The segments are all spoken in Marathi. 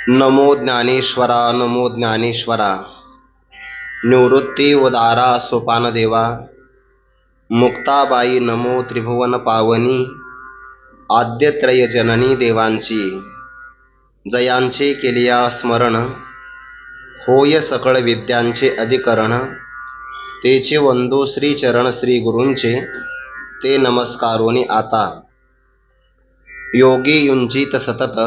नमो ज्ञानेश्वरा, नमो ज्ञानेश्वरा. निवृत्ती उदारा सोपान देवा. मुक्ताबाई नमो त्रिभुवन पावनी. आद्यत्रय जननी देवांची जयांचे केलिया स्मरण. होय सकळ विद्यांचे अधिकरण. तेचे वंदो श्री चरण श्री गुरूंचे. ते नमस्कारोनी आता. योगी युंजित सतत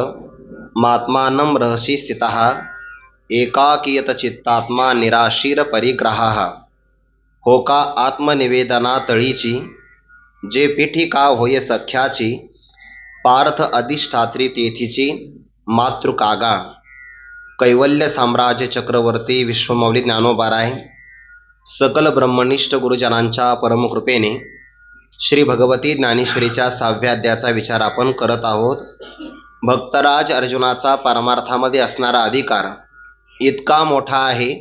मात्मानं रहसी स्थितः. एकाकीयत चित्तात्मा निराशीर परिग्रहाः. होका आत्मनिवेदना तळीची. जे पीठिका होय सख्याची. पार्थ अधिष्ठात्री तेथीची मातृकागा. कैवल्य साम्राज्य चक्रवर्ती विश्वमौली ज्ञानोबाराय सकल ब्रह्मनिष्ठ गुरुजनांच्या परमकृपेने श्री भगवती ज्ञानेश्वरीच्या 6व्या अध्यायाचा विचार आपण करत आहोत. भक्तराज अर्जुनाचा परमार्थामध्ये असणारा अधिकार इतका मोठा आहे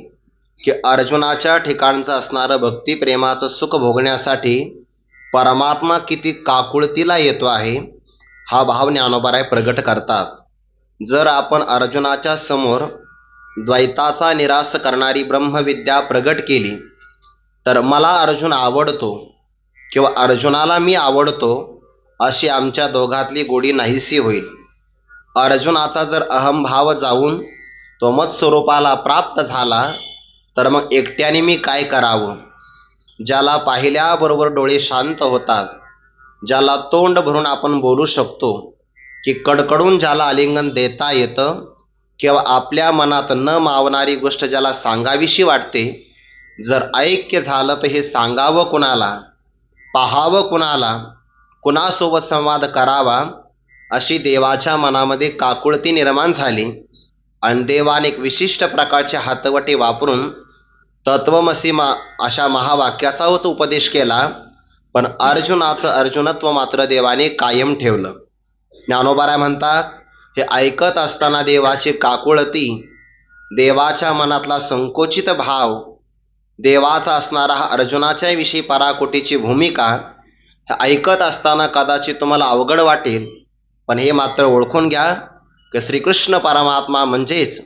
की अर्जुनाच्या ठिकाणचं असणारं भक्तिप्रेमाचं सुख भोगण्यासाठी परमात्मा किती काकुळतीला येतो आहे हा भाव ज्ञानोबाराय प्रगट करतात. जर आपण अर्जुनाच्या समोर द्वैताचा निराश करणारी ब्रह्मविद्या प्रगट केली तर मला अर्जुन आवडतो किंवा अर्जुनाला मी आवडतो अशी आमच्या दोघातली गोडी नाहीशी होईल. अर्जुनाचा जर अहंभाव जाऊन तो मत्स्वरूपाला प्राप्त झाला तर मग एकट्याने मी काय करावं. ज्याला पाहिल्याबरोबर डोळे शांत होतात, ज्याला तोंड भरून आपण बोलू शकतो, की कडकडून ज्याला आलिंगन देता येतं किंवा आपल्या मनात न मावणारी गोष्ट ज्याला सांगावीशी वाटते, जर ऐक्य झालं तर हे सांगावं कुणाला, पाहावं कुणाला, कुणासोबत संवाद करावा अशी देवाच्या मनामध्ये काकुळती निर्माण झाली आणि देवाने एक विशिष्ट प्रकारचे हातवटे वापरून तत्वमसी अशा महावाक्याचाच उपदेश केला. पण अर्जुनाचं अर्जुनत्व मात्र देवाने कायम ठेवलं. ज्ञानोबाराय म्हणतात, हे ऐकत असताना देवाची काकुळती, देवाच्या मनातला संकोचित भाव, देवाचा असणारा हा अर्जुनाच्या विषयी पराकोटीची भूमिका हे ऐकत असताना कदाचित तुम्हाला अवघड वाटेल. पण हे मात्र ओळखून घ्या की श्रीकृष्ण परमात्मा म्हणजेच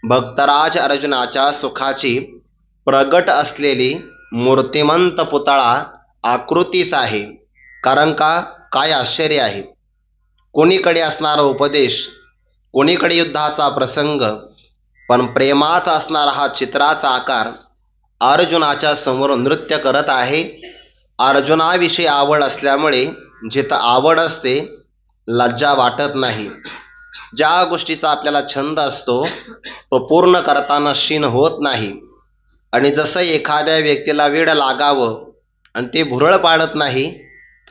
भक्तराज अर्जुनाच्या सुखाची प्रगट असलेली मूर्तिमंत पुतळा आकृतीच आहे. कारण का, काय आश्चर्य आहे. कोणीकडे असणारा उपदेश, कोणीकडे युद्धाचा प्रसंग, पण प्रेमाचा असणारा हा चित्राचा आकार अर्जुनाच्या समोर नृत्य करत आहे. अर्जुनाविषयी आवड असल्यामुळे जिथं आवड असते लज्जा वाटत नाही. ज्या गोष्टीचा आपल्याला छंद असतो तो पूर्ण करताना शीण होत नाही. आणि जसं एखाद्या व्यक्तीला वेड लागावं आणि ते भुरळ पाडत नाही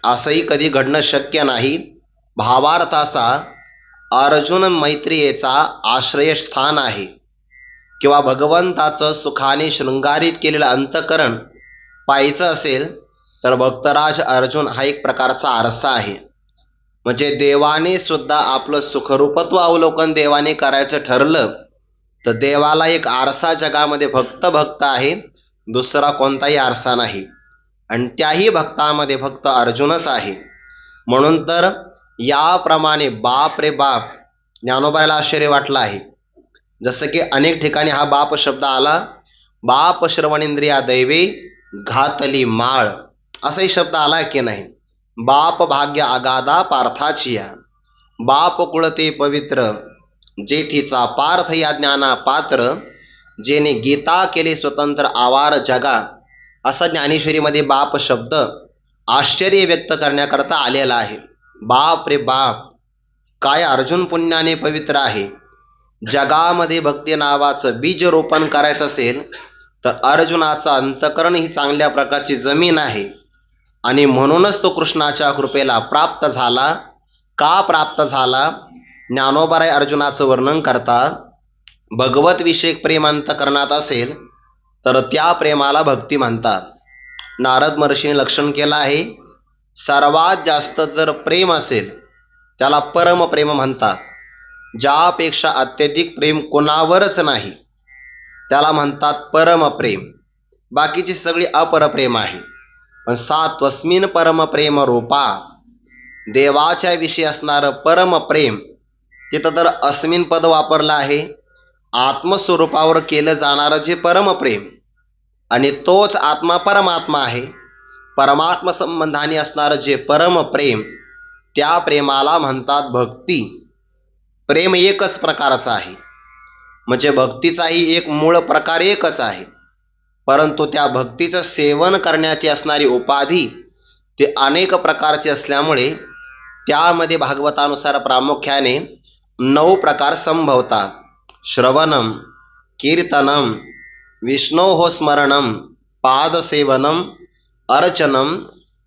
असंही कधी घडणं शक्य नाही. भावार्थ असा, अर्जुन मैत्रियेचा आश्रयस्थान आहे किंवा भगवंताचं सुखाने शृंगारित केलेलं अंतकरण पाहायचं असेल तर भक्तराज अर्जुन हा एक प्रकारचा आरसा आहे. म्हणजे देवाने सुद्धा आपलं सुखरूपत्व अवलोकन देवाने करायचं ठरलं तर देवाला एक आरसा जगामध्ये भक्त आहे, दुसरा कोणताही आरसा नाही. आणि त्याही भक्तामध्ये भक्त अर्जुनच आहे. म्हणून तर याप्रमाणे बाप रे बाप ज्ञानोबाला आश्चर्य वाटलं आहे. जसं की अनेक ठिकाणी हा बाप शब्द आला. बाप श्रवणेंद्रिया दैवे घातली माळ असाही शब्द आला की नाही. बाप भाग्य अगाधा पार्थाचिया. बाप कुळते पवित्र जेथीचा पार्थ या ज्ञाना पात्र. जेने गीता केले स्वतंत्र आवार जगा. असा ज्ञानेश्वरीमध्ये बाप शब्द आश्चर्य व्यक्त करण्याकरता आलेला आहे. बाप रे बाप, काय अर्जुन पुण्याने पवित्र आहे. जगामध्ये भक्ती नावाचं बीज रोपण करायचं असेल तर अर्जुनाचं अंतकरण ही चांगल्या प्रकारची जमीन आहे. आणि म्हणूनच तो कृष्णाच्या कृपेला प्राप्त झाला. का प्राप्त झाला, ज्ञानोबाराय अर्जुनाचं वर्णन करतात. भगवत विषयक प्रेम अंतकरणात असेल तर त्या प्रेमाला भक्ती म्हणतात. नारद महर्षीने लक्षण केलं आहे, सर्वात जास्त जर प्रेम असेल त्याला परमप्रेम म्हणतात. ज्यापेक्षा अत्यधिक प्रेम कोणावरच नाही त्याला म्हणतात परमप्रेम. बाकीची सगळी अपरप्रेम आहे. पण सात्वस्मिन परमप्रेम रूपा, देवाच्या विषयी असणारं परमप्रेम तिथं तर अस्मिन पद वापरलं आहे. आत्मस्वरूपावर केलं जाणारं जे परमप्रेम, आणि तोच आत्मा परमात्मा आहे. परमात्मा संबंधाने असणारं जे परमप्रेम, त्या प्रेमाला म्हणतात भक्ती. प्रेम एकच प्रकारचं आहे, म्हणजे भक्तीचाही एक मूळ प्रकार एकच आहे. परंतु त्या भक्तीचं सेवन करण्याची असणारी उपाधी ते अनेक प्रकारचे असल्यामुळे त्यामध्ये भागवतानुसार प्रामुख्याने 9 प्रकार संभवतात. श्रवणम, कीर्तनम, विष्णोः स्मरणम, पादसेवनम, अर्चनम,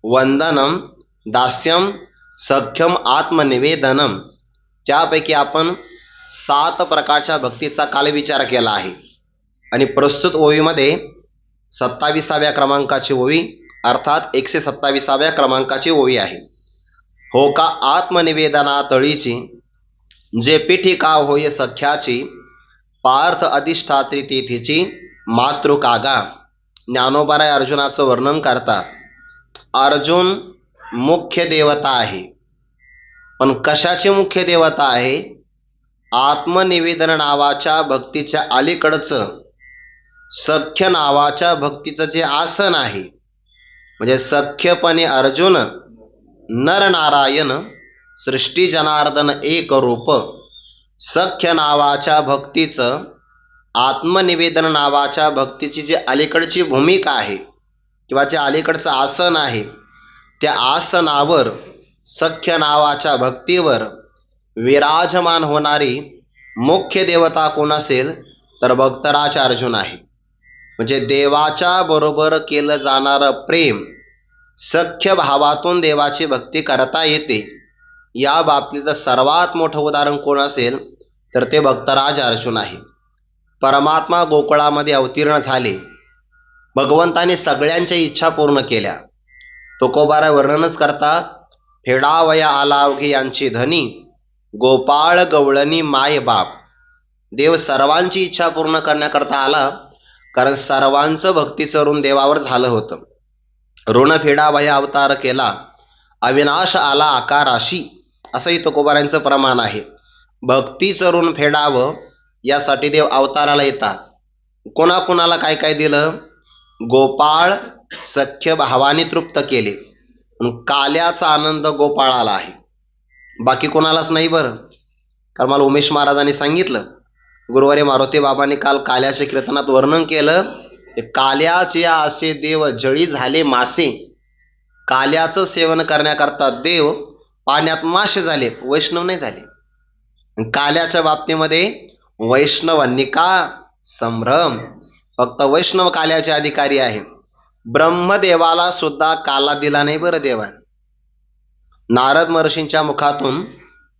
वंदनम, दास्यम, सख्यम, आत्मनिवेदनम. त्यापैकी आपण 7 प्रकारच्या भक्तीचा काल विचार केला आहे. आणि प्रस्तुत ओवीमध्ये 27व्या क्रमांकाची ओवी, अर्थात 127व्या क्रमांकाची ओवी आहे. हो का आत्मनिवेदना तळीची, जे पीठिका होय सख्याची, पार्थ अधिष्ठात्री तिथीची मातृकागा. ज्ञानोबाराय अर्जुनाचं वर्णन करतात. अर्जुन मुख्य देवता आहे, पण कशाची मुख्य देवता आहे? आत्मनिवेदन नावाच्या भक्तीच्या अलीकडचं सख्य नावाच्या भक्तीचं जे आसन आहे, म्हणजे सख्यपणे अर्जुन, नर नारायण, सृष्टी जनार्दन एक रूप. सख्य नावाच्या भक्तीचं, आत्मनिवेदन नावाच्या भक्तीची जी अलीकडची भूमिका आहे किंवा जे अलीकडचं आसन आहे, त्या आसनावर, सख्य नावाच्या भक्तीवर विराजमान होणारी मुख्य देवता कोण असेल तर भक्तराज अर्जुन आहे. म्हणजे देवाच्या बरोबर केलं जाणारं प्रेम, सख्य भावातून देवाची भक्ती करता येते. या बाबतीचं सर्वात मोठं उदाहरण कोण असेल तर ते भक्तराज अर्जुन आहे. परमात्मा गोकुळामध्ये अवतीर्ण झाले, भगवंताने सगळ्यांच्या इच्छा पूर्ण केल्या. तुकोबारा वर्णनच करतात. फेडावया आला अवघे यांची धनी, गोपाळ गवळणी माय बाप. देव सर्वांची इच्छा पूर्ण करण्याकरता आला, कारण सर्वांचं भक्तीचं ऋण देवावर झालं होतं. ऋण फेडावया अवतार केला, अविनाश आला आकाराशी, असंही तुकोबारांचं प्रमाण आहे. भक्तीचं ऋण फेडावं यासाठी देव अवताराला येतात. कोणाकोणाला काय काय दिलं? गोपाळ सख्य भावाने तृप्त केले, काल्याचा आनंद गोपाळाला आहे, बाकी कोणालाच नाही. बरं, कारण मला उमेश महाराजांनी सांगितलं, गुरुवारी मारुती बाबांनी काल काल्याच्या कीर्तनात वर्णन केलं, काल्याचे असे देव जळी झाले मासे. काल्याचं सेवन करण्याकरता देव पाण्यात मासे झाले, वैष्णव नाही झाले. काल्याच्या बाबतीमध्ये वैष्णवांनी का संभ्रम, फक्त वैष्णव काल्याचे अधिकारी आहे. ब्रह्मदेवाला सुद्धा काला दिला नाही बरं देवाने. नारद महर्षींच्या मुखातून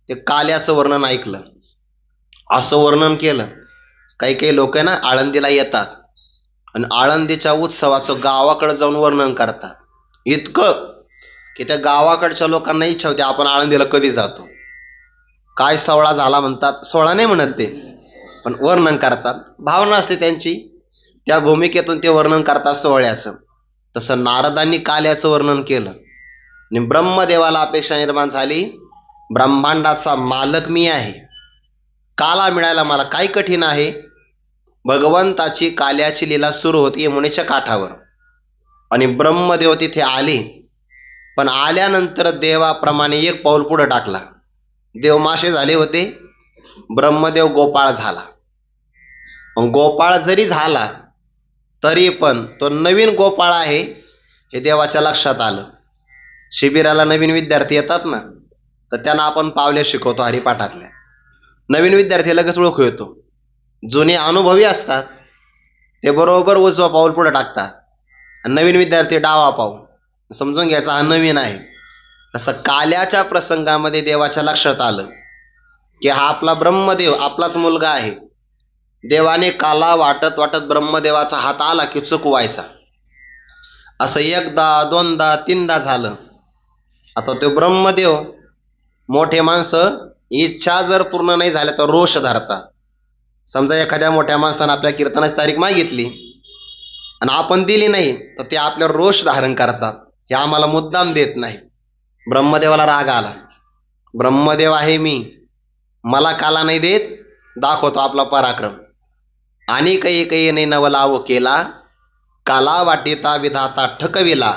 ते काल्याचं वर्णन ऐकलं, असं वर्णन केलं. काही काही लोक ना आळंदीला येतात आणि आळंदीच्या उत्सवाचं गावाकडे जाऊन वर्णन करतात, इतकं की त्या गावाकडच्या लोकांना इच्छा होती आपण आळंदीला कधी जातो. काय सोहळा झाला म्हणतात, सोहळा नाही म्हणत ते, पण वर्णन करतात, भावना असते त्यांची, त्या भूमिकेतून ते वर्णन करतात सोहळ्याचं. तसं नारदांनी काल्याचं वर्णन केलं आणि ब्रह्मदेवाला अपेक्षा निर्माण झाली, ब्रह्मांडाचा मालक मी आहे, काला मिळायला मला काय कठीण आहे. भगवंताची काल्याची लीला सुरू होती यमुनेच्या काठावर आणि ब्रह्मदेव तिथे आले, पण आल्यानंतर देवाप्रमाणे एक पाऊल पुढे टाकला. देव मासे झाले होते, ब्रह्मदेव गोपाळ झाला. गोपाळ जरी झाला तरी पण तो नवीन गोपाळ आहे हे देवाच्या लक्षात आलं. शिबिराला नवीन विद्यार्थी येतात ना, तर त्यांना आपण पावले शिकवतो हरिपाठातल्या. नवीन विद्यार्थी लगेच ओळखू येतो, जुने अनुभवी असतात ते बरोबर उजवा पाऊल पुढे टाकतात, नवीन विद्यार्थी डावा पाऊल, समजून घ्यायचा हा नवीन आहे. तसं काल्याच्या प्रसंगामध्ये देवाच्या लक्षात आलं की हा आपला ब्रह्मदेव, आपलाच मुलगा आहे. देवाने काला वाटत वाटत ब्रह्मदेवाचा हात आला की चुकवायचा. असं एकदा दोनदा तीनदा झालं. आता तो ब्रह्मदेव, मोठे माणसं इच्छा जर पूर्ण नाही झाल्या तर रोष धरतात. समजा एखाद्या मोठ्या माणसानं आपल्या कीर्तनाची तारीख मागितली आणि आपण दिली नाही तर ते आपल्यावर रोष धारण करतात, हे आम्हाला मुद्दाम देत नाही. ब्रह्मदेवाला राग आला, ब्रह्मदेव आहे मी, मला काला नाही देत, दाखवतो आपला पराक्रम. आणि काही काही नवलाव केला, काला वाटिता विधाता ठकविला.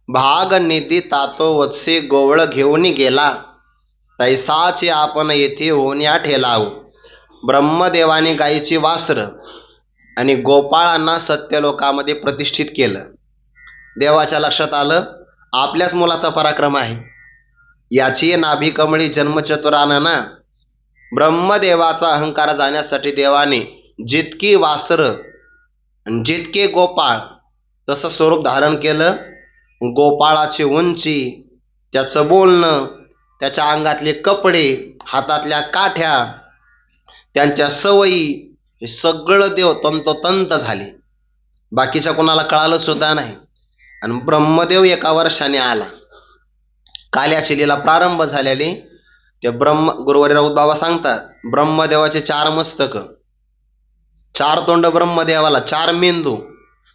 भाग निधी तातो वत्से गोवळ घेऊन गेला. तैसाचे आपण येथे होण्या ठेलाव. ब्रह्मदेवाने गायीची वासर आणि गोपाळांना सत्यलोकामध्ये प्रतिष्ठित केलं. देवाच्या लक्षात आलं आपल्याच मुलाचा पराक्रम आहे. याची नाभी कमळी जन्मचतुरानना. ब्रह्मदेवाचा अहंकार जाण्यासाठी देवाने जितकी वासर जितके गोपाळ तसं स्वरूप धारण केलं. गोपाळाची उंची, त्याचं बोलणं, त्याच्या अंगातले कपडे, हातातल्या काठ्या, त्यांच्या सवयी, हे सगळं देव तंतोतंत झाले. बाकीच्या कोणाला कळालं सुद्धा नाही. आणि ब्रह्मदेव एका वर्षाने आला. काल्याची लीला प्रारंभ झालेली. ते गुरुवारी राऊत बाबा सांगतात, ब्रह्मदेवाचे 4 मस्तक, 4 तोंड ब्रह्मदेवाला, 4 मेंदू.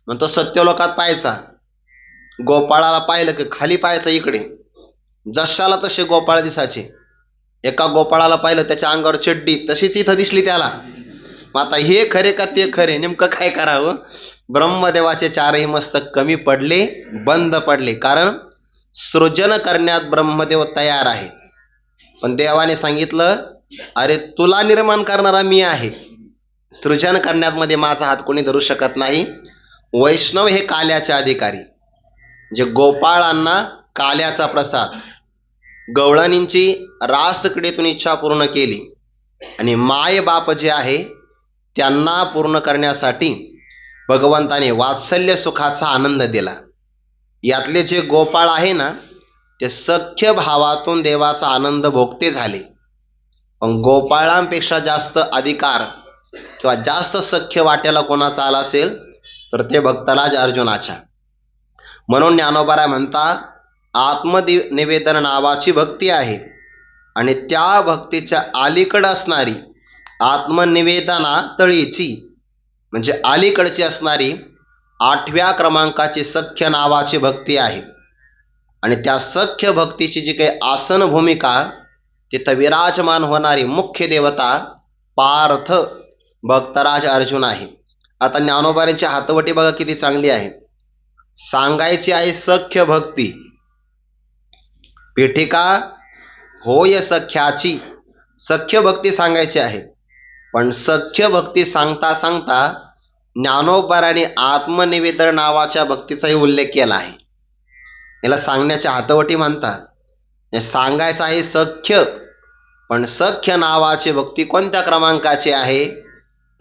मग तो सत्यलोकात पाहायचा. गोपाळाला पाहिलं की खाली पाहायचं इकडे. जशाला तसे गोपाळ दिसायचे. एका गोपाळाला पाहिलं त्याच्या अंगावर चड्डी तशीच इथं दिसली त्याला. मग आता हे खरे का ते खरे, नेमकं काय करावं. ब्रह्मदेवाचे 4ही मस्तक कमी पडले, बंद पडले. कारण सृजन करण्यात ब्रह्मदेव तयार आहे. पण देवाने सांगितलं, अरे तुला निर्माण करणारा मी आहे, सृजन करण्यात मध्ये माझा हात कोणी धरू शकत नाही. वैष्णव हे काल्याचे अधिकारी. जे गोपाळांना काल्याचा प्रसाद, गवळणींची रासक्रीडेतून इच्छा पूर्ण केली आणि माय बाप जे आहे त्यांना पूर्ण करण्यासाठी भगवंताने वात्सल्य सुखाचा आनंद दिला. यातले जे गोपाळ आहे ना, ते सख्य भावातून देवाचा आनंद भोगते झाले. पण गोपाळांपेक्षा जास्त अधिकार किंवा जास्त सख्य वाट्याला कोणाचा आला असेल तर ते भक्तराज अर्जुनाच्या. म्हणून ज्ञानोबा म्हणतात, आत्मनिवेदन नावाची भक्ती आहे आणि त्या भक्तीच्या अलीकडे असणारी आत्मनिवेदना तळीची म्हणजे अलीकडची असणारी 8व्या क्रमांकाची सख्य नावाची भक्ती आहे. आणि त्या सख्य भक्तीची जी काही आसन भूमिका, तिथं विराजमान होणारी मुख्य देवता पार्थ भक्तराज अर्जुन आहे. आता ज्ञानोबाऱ्यांची हातवटी बघा किती चांगली आहे. सांगायची आहे सख्य भक्ती, पीठिका होय सख्याची. सख्य भक्ती सांगायची आहे. पण सख्य भक्ती सांगता सांगता ज्ञानोबाराने आत्मनिवेदन नावाच्या भक्तीचाही उल्लेख केला आहे. याला सांगण्याच्या हातवटी म्हणतात. सांगायचं आहे सख्य, पण सख्य नावाची भक्ती कोणत्या क्रमांकाची आहे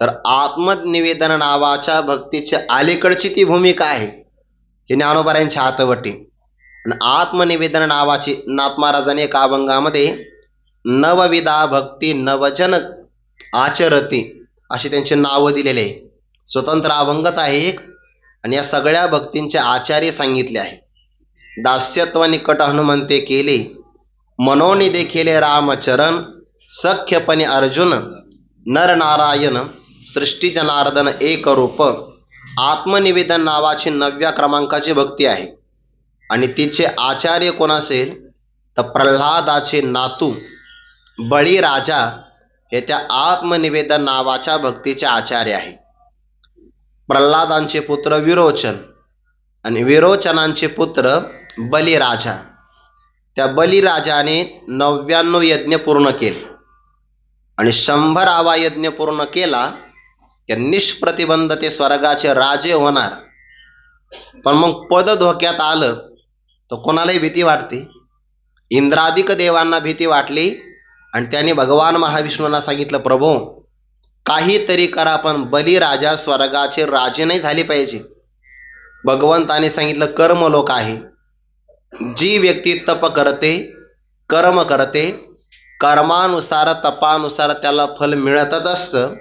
तर आत्मनिवेदन नावाच्या भक्तीच्या अलीकडची ती भूमिका आहे. हे ज्ञानोबारांच्या हातवटी. आणि आत्मनिवेदन नावाची नाथ महाराजांनी एका अभंगामध्ये नवविधा भक्ती नवजन आचरती अशी त्यांची नावं दिलेले आहे. स्वतंत्र अभंगच आहे एक. आणि या सगळ्या भक्तींचे आचार्य सांगितले आहे. दास्यत्व निकट हनुमंते केले, मनोनी देखिले रामचरण. सख्यपणे अर्जुन नर नारायण, सृष्टी जनार्दन एक रूप. आत्मनिवेदन नावाची 9व्या क्रमांकाची भक्ती आहे. आणि तिचे आचार्य कोण असेल तर प्रल्हादाचे नातू बळीराजा हे त्या आत्मनिवेदन नावाच्या भक्तीचे आचार्य आहे. प्रल्हादांचे पुत्र विरोचन आणि विरोचनांचे पुत्र बलिराजा. त्या बलिराजाने 99 यज्ञ पूर्ण केले आणि 100वा यज्ञ पूर्ण केला की निष्प्रतिबंध ते स्वर्गाचे राजे होणार. पण मग पद धोक्यात आलं तर कोणालाही भीती वाटते. इंद्रादिक देवांना भीती वाटली आणि त्याने भगवान महाविष्णूंना सांगितलं, प्रभू काहीतरी करा, पण बलिराजा स्वर्गाचे राजे नाही झाले पाहिजे. भगवंताने सांगितलं कर्मलोक आहे. जी व्यक्ती तप करते, कर्म करते, कर्मानुसार तपानुसार त्याला फल मिळतच असतं.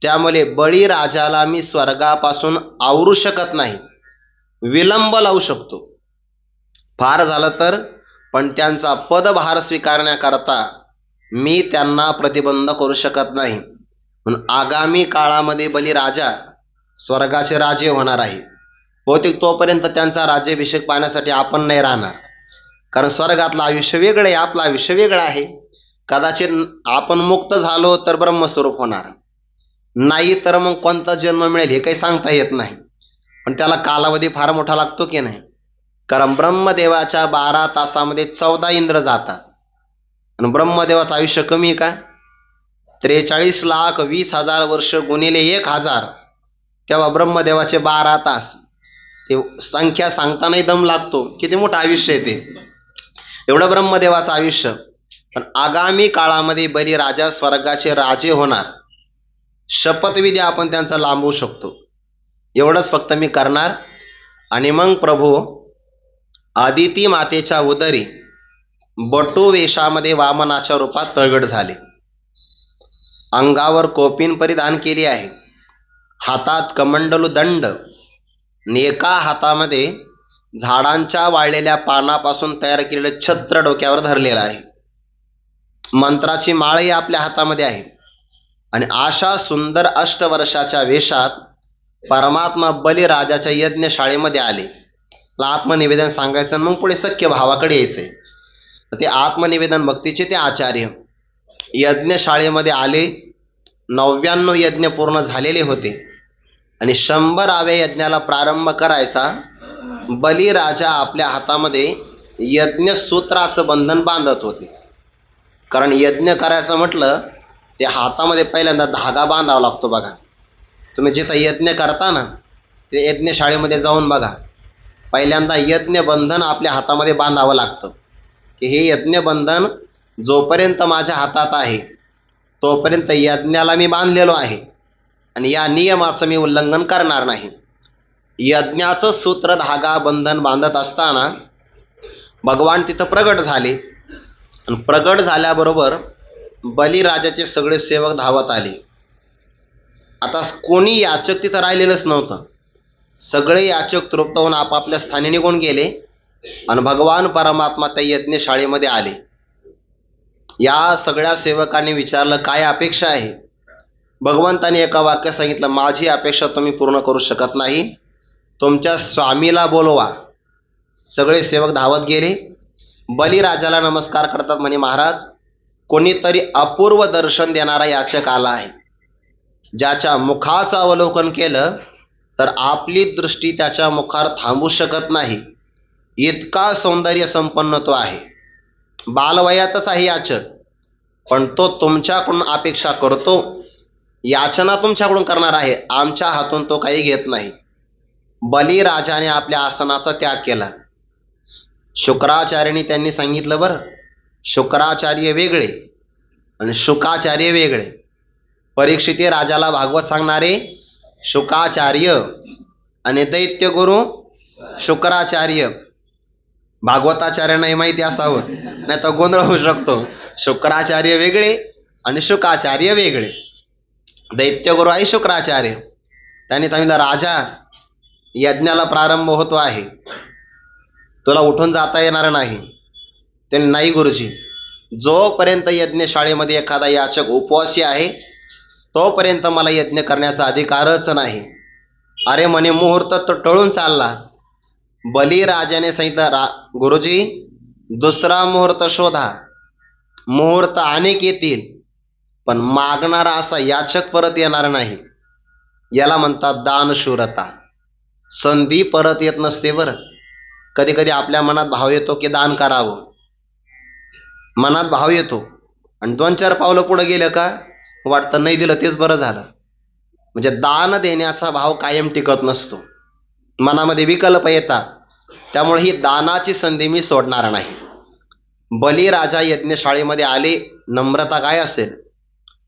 त्यामुळे बळीराजाला मी स्वर्गापासून आवरू शकत नाही, विलंब लावू शकतो फार झालं तर, पण त्यांचा पदभार स्वीकारण्याकरता मी त्यांना प्रतिबंध करू शकत नाही. म्हणून आगामी काळामध्ये बलिराजा स्वर्गाचे राजे होणार आहे. बहुतेक तोपर्यंत त्यांचा राज्याभिषेक पाहण्यासाठी आपण नाही राहणार, कारण स्वर्गातलं आयुष्य वेगळं आहे, आपलं आयुष्य वेगळं आहे. कदाचित आपण मुक्त झालो तर ब्रह्मस्वरूप होणार, नाही तर मग कोणता जन्म मिळेल हे काही सांगता येत नाही. पण त्याला कालावधी फार मोठा लागतो की नाही. कारण ब्रह्मदेवाच्या 12 तासामध्ये 14 इंद्र जातात आणि ब्रह्मदेवाचं आयुष्य कमी आहे का? 43,20,000 वर्ष गुणिले 1,000, तेव्हा ब्रह्मदेवाचे 12 तास. ते संख्या सांगतानाही दम लागतो, किती मोठं आयुष्य आहे ते. एवढं ब्रह्मदेवाचं आयुष्य. पण आगामी काळामध्ये बलिराजा स्वर्गाचे राजे होणार, शपथविधी आपण त्यांचा लांबवू शकतो. एवढंच फक्त मी करणार. आणि मग प्रभू आदिती मातेच्या उदरी बटू वेशामध्ये वामनाच्या रूपात प्रगट झाले. अंगावर कोपिन परिधान केली आहे, हातात कमंडलू दंड, आणि एका हातामध्ये झाडांच्या वाळलेल्या पानापासून तयार केलेलं छत्र डोक्यावर धरलेलं आहे. मंत्राची माळही आपल्या हातामध्ये आहे. आणि अशा सुंदर 8 वर्षाच्या वेशात परमात्मा बलिराजाच्या यज्ञशाळेमध्ये आले. आत्मनिवेदन सांगायचं आणि मग पुढे सख्य भावाकडे यायचंय. ते आत्मनिवेदन भक्तीचे ते आचार्य यज्ञशाळेमध्ये आले. 99 यज्ञ पूर्ण झालेले होते आणि 100व्या यज्ञाला प्रारंभ करायचा. बलिराजा आपल्या हातामध्ये यज्ञसूत्राचं बंधन बांधत होते. कारण यज्ञ करायचं म्हटलं ते हातामध्ये पहिल्यांदा धागा बांधावा लागतो. बघा, तुम्ही जिथं यज्ञ करता ना, ते यज्ञशाळेमध्ये जाऊन बघा, पहिल्यांदा यज्ञबंधन आपल्या हातामध्ये बांधावं लागतं. की हे यज्ञबंधन जोपर्यंत माझ्या हातात आहे तोपर्यंत यज्ञाला मी बांधलेलो आहे आणि या नियमाचं मी उल्लंघन करणार नाही. यज्ञाचं सूत्र धागा बंधन बांधत असताना भगवान तिथं प्रगट झाले. आणि प्रगट झाल्याबरोबर बलिराजाचे सगळे सेवक धावत आले. आता कोणी याचक तिथं राहिलेलंच नव्हतं. सगळे याचक तृप्त होऊन आपापल्या स्थानी निघून गेले आणि भगवान परमात्मा त्या यज्ञशाळेमध्ये आले. या सगळ्या सेवकांनी विचारलं, काय अपेक्षा आहे? भगवंताने एका वाक्य सांगितलं, माझी अपेक्षा तुम्ही पूर्ण करू शकत नाही, तुमच्या स्वामीला बोलवा. सगळे सेवक धावत गेले. बलिराजाला नमस्कार करतात. म्हणे, महाराज, कोणीतरी अपूर्व दर्शन देणारा याचक आला आहे. ज्याच्या मुखाचं अवलोकन केलं तर आपली दृष्टी त्याच्या मुखावर थांबू शकत नाही, इतका सौंदर्य संपन्न तो आहे. बालवयातच आहे याचक, पण तो तुमच्याकडून अपेक्षा करतो, याचना तुमच्याकडून करणार आहे, आमच्या हातून तो काही घेत नाही. बलिराजाने आपल्या आसनाचा त्याग केला. शुक्राचार्यांनी त्यांनी सांगितलं, बरं, शुक्राचार्य वेगळे आणि शुकाचार्य वेगळे. परीक्षिती राजाला भागवत सांगणारे शुकाचार्य आणि दैत्यगुरु शुक्राचार्य. भागवताचार्यांनाही माहिती असावं, नाही तर गोंधळ होऊ शकतो. शुक्राचार्य वेगळे आणि शुकाचार्य वेगळे. दैत्यगुरु आहे शुक्राचार्य. त्यांनी सांगितलं, राजा, यज्ञाला प्रारंभ होतो आहे, तुला उठून जाता येणार नाही. त्यांनी, नाही गुरुजी, जोपर्यंत यज्ञशाळेमध्ये एखादा याचक उपवासी आहे तोपर्यंत मला यज्ञ करण्याचा अधिकारच नाही. अरे म्हणे, मुहूर्त तर टळून चालला. बलिराजाने सांगितलं, गुरुजी, दुसरा मुहूर्त शोधा. मुहूर्त अनेक येतील, पण मागणारा असा याचक परत येणार नाही. याला म्हणतात दानशूरता. संधी परत येत नसते. बरं, कधी कधी आपल्या मनात भाव येतो की दान करावं, मनात भाव येतो आणि 2-4 पावलं पुढे गेलं का वाटतं नाही दिलं तेच बरं झालं. म्हणजे दान देण्याचा भाव कायम टिकत नसतो, मनामध्ये विकल्प येतात. त्यामुळे ही दानाची संधी मी सोडणार नाही. बलिराजा यज्ञशाळेमध्ये आले. नम्रता काय असेल?